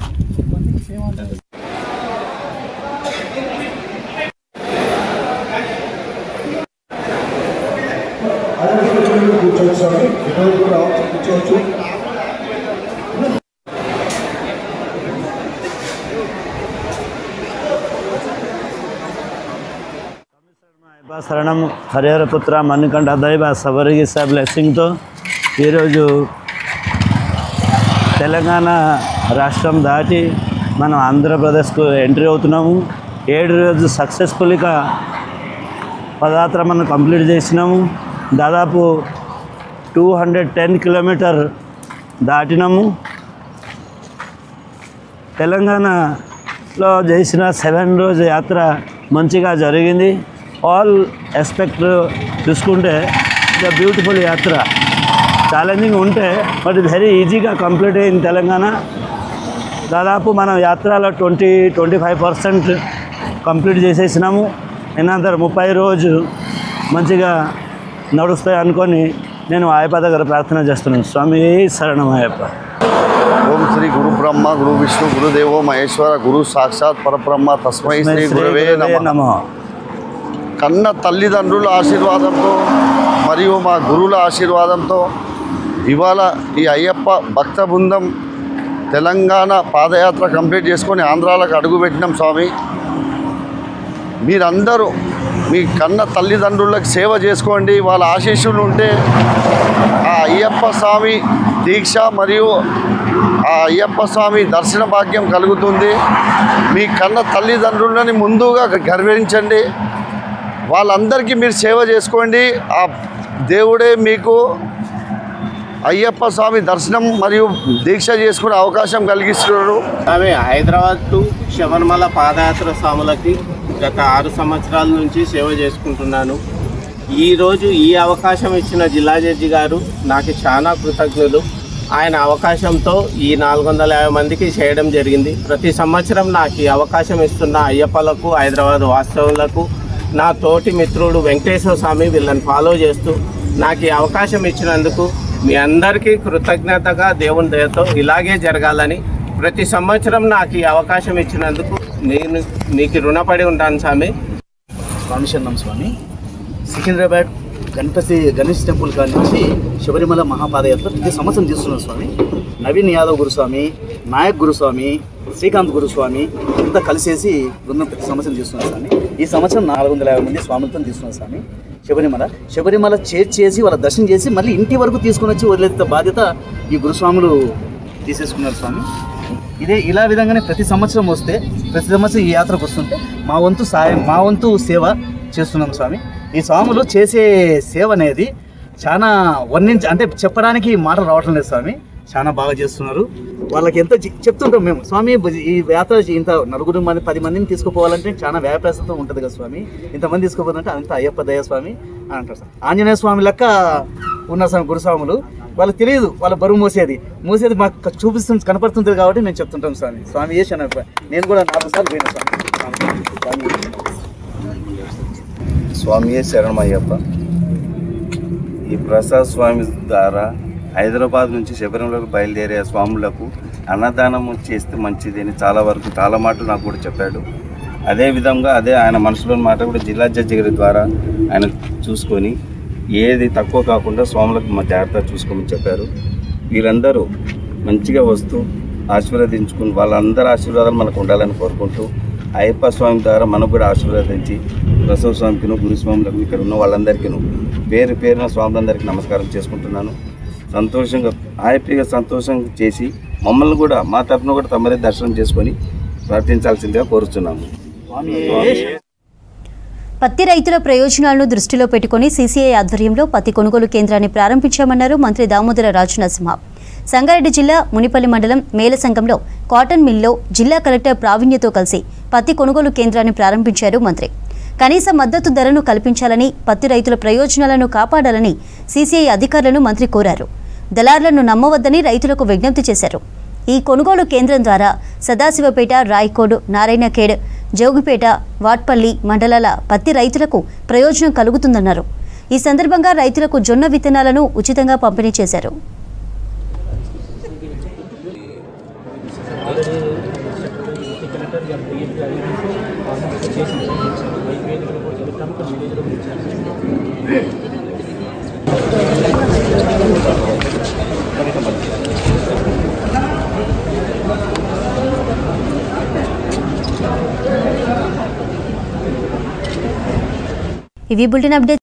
శరణం హరిహరపుత్ర మణికంఠ దైవ సబరిగి సాబ్ బ్లెస్సింగ్తో ఈరోజు తెలంగాణ రాష్ట్రం దాటి మనం ఆంధ్రప్రదేశ్కు ఎంట్రీ అవుతున్నాము. 7 రోజు సక్సెస్ఫుల్గా పదయాత్ర మనం కంప్లీట్ చేసినాము. దాదాపు 210 కిలోమీటర్ దాటినాము. తెలంగాణలో చేసిన 7 రోజు యాత్ర మంచిగా జరిగింది. ఆల్ ఎస్పెక్ట్ చూసుకుంటే ఇట్స్ బ్యూటిఫుల్ యాత్ర. ఛాలెంజింగ్ ఉంటే బట్ వెరీ ఈజీగా కంప్లీట్ అయింది తెలంగాణ. దాదాపు మనం యాత్రలో 20-25% కంప్లీట్ చేసేసినాము. ఎన్నదర్ 30 రోజు మంచిగా నడుస్తాయి అనుకొని నేను అయ్యప్ప దగ్గర ప్రార్థన చేస్తున్నాను. స్వామి శరణం అయ్యప్ప.
ఓం శ్రీ గురు బ్రహ్మ గురు విష్ణు గురుదేవో మహేశ్వర గురు సాక్షాత్ పరబ్రహ్మ తస్మై శ్రీ గురవే నమః. కన్న తల్లిదండ్రుల ఆశీర్వాదంతో మరియు మా గురువుల ఆశీర్వాదంతో ఇవాళ ఈ అయ్యప్ప భక్త బృందం తెలంగాణ పాదయాత్ర కంప్లీట్ చేసుకొని ఆంధ్రాలకు అడుగుపెట్టినాం. స్వామి మీరందరూ మీ కన్న తల్లిదండ్రులకు సేవ చేసుకోండి. వాళ్ళ ఆశీస్సులు ఉంటే ఆ అయ్యప్ప స్వామి దీక్ష మరియు ఆ అయ్యప్ప స్వామి దర్శన భాగ్యం కలుగుతుంది. మీ కన్న తల్లిదండ్రులని ముందుగా గర్వించండి. వాళ్ళందరికీ మీరు సేవ చేసుకోండి. ఆ దేవుడే మీకు అయ్యప్ప స్వామి దర్శనం మరియు దీక్ష చేసుకునే అవకాశం కలిగిస్తున్నారు.
ఆమె హైదరాబాద్ టు శబరిమల పాదయాత్ర స్వాములకి గత 6 సంవత్సరాల నుంచి సేవ చేసుకుంటున్నాను. ఈరోజు ఈ అవకాశం ఇచ్చిన జిల్లా జడ్జి గారు నాకు చాలా కృతజ్ఞులు. ఆయన అవకాశంతో ఈ 450 మందికి చేయడం జరిగింది. ప్రతి సంవత్సరం నాకు ఈ అవకాశం ఇస్తున్న అయ్యప్పలకు, హైదరాబాద్ వాస్తవులకు, నా తోటి మిత్రుడు వెంకటేశ్వర స్వామి వీళ్ళని ఫాలో చేస్తూ నాకు ఈ అవకాశం ఇచ్చినందుకు మీ అందరికీ కృతజ్ఞతగా దేవుని దయతో ఇలాగే జరగాలని, ప్రతి సంవత్సరం నాకు ఈ అవకాశం ఇచ్చినందుకు నేను మీకు రుణపడి ఉంటాను స్వామి.
స్వామి శరణం స్వామి. సికింద్రాబాద్ గణేష్ టెంపుల్ కాడి నుంచి శబరిమల మహాపాదయాత్ర ప్రతి సంవత్సరం చేస్తున్నాం స్వామి. నవీన్ యాదవ్ గురుస్వామి, నాయక్ గురుస్వామి, శ్రీకాంత్ గురుస్వామి అంతా కలిసేసి బృందం ప్రతి సంవత్సరం చేస్తున్నాం స్వామి. ఈ సంవత్సరం 450 మంది స్వాములతో తీసుకున్నాం స్వామి. శబరిమల చేసి వాళ్ళ దర్శనం చేసి మళ్ళీ ఇంటి వరకు తీసుకుని వచ్చి వదిలేత బాధ్యత ఈ గురుస్వాములు తీసేసుకున్నారు స్వామి. ఇలా విధంగానే ప్రతి సంవత్సరం వస్తే ప్రతి సంవత్సరం ఈ యాత్రకు వస్తుంటే మా వంతు సాయం మా వంతు సేవ చేస్తున్నాం స్వామి. ఈ స్వాములు చేసే సేవ అనేది చాలా అంటే చెప్పడానికి మాటలు రావటం లేదు స్వామి. చాలా బాగా చేస్తున్నారు. వాళ్ళకి ఎంత చెప్తుంటాం మేము, స్వామి ఈ యాత్ర ఇంత 10 మందిని తీసుకుపోవాలంటే చాలా వ్యయప్రయాసంతో ఉంటుంది కదా స్వామి, ఇంతమంది తీసుకుపోవాలంటే అంత అయ్యప్ప దయ స్వామి అని అంటారు సార్. ఆంజనేయ స్వామి లెక్క ఉన్నారు స్వామి గురుస్వాములు. వాళ్ళకి తెలియదు వాళ్ళ బరువు మోసేది మాకు కనపడుతుంది కాబట్టి నేను చెప్తుంటాం స్వామి. స్వామి చేశాను, నేను కూడా 4 సార్లు పోయినా స్వామి.
స్వామియే శరణమయ్యప్ప. ఈ ప్రసాద్ స్వామి ద్వారా హైదరాబాద్ నుంచి శబరిమలకు బయలుదేరే స్వాములకు అన్నదానం చేస్తే మంచిదని చాలా మాటలు నాకు కూడా చెప్పాడు. అదేవిధంగా ఆయన మనసులోని మాట కూడా జిల్లా జడ్జి గారి ద్వారా ఆయన చూసుకొని ఏది తక్కువ కాకుండా స్వాములకు జాగ్రత్త చూసుకోమని చెప్పారు. వీరందరూ మంచిగా వస్తూ ఆశీర్వదించుకుని వాళ్ళందరూ ఆశీర్వాదాలు మనకు ఉండాలని కోరుకుంటూ అయ్యప్ప స్వామి ద్వారా మనకు కూడా ఆశీర్వదించి ప్రసాద్ స్వామికిను గురుస్వాములకు ఇక్కడ ఉన్న వాళ్ళందరికీ పేరున స్వాములందరికీ నమస్కారం చేసుకుంటున్నాను. సంతోషంగా హ్యాపీగా సంతోషంగా చేసి మమ్మల్ని కూడా మా తరఫున కూడా తమరే దర్శనం చేసుకొని ప్రార్థించాల్సిందిగా కోరుతున్నాము.
పత్తి రైతుల ప్రయోజనాలను దృష్టిలో పెట్టుకుని సీసీఐ ఆధ్వర్యంలో పత్తి కొనుగోలు కేంద్రాన్ని ప్రారంభించామన్నారు మంత్రి దామోదర రాజనరసింహ. సంగారెడ్డి జిల్లా మునిపల్లి మండలం మేల సంఘంలో కాటన్ మిల్లో జిల్లా కలెక్టర్ ప్రావీణ్యతో కలిసి పత్తి కొనుగోలు కేంద్రాన్ని ప్రారంభించారు మంత్రి. కనీస మద్దతు ధరను కల్పించాలని, పత్తి రైతుల ప్రయోజనాలను కాపాడాలని సీసీఐ అధికారులను మంత్రి కోరారు. దళారులను నమ్మవద్దని రైతులకు విజ్ఞప్తి చేశారు. ఈ కొనుగోలు కేంద్రం ద్వారా సదాశివపేట, రాయకోడ్, నారాయణఖేడ్, జోగిపేట, వాట్పల్లి మండలాల పత్తి రైతులకు ప్రయోజనం కలుగుతుందన్నారు. ఈ సందర్భంగా రైతులకు జొన్న విత్తనాలను ఉచితంగా పంపిణీ చేశారు. ఇవి బులెటిన్ అప్డేట్.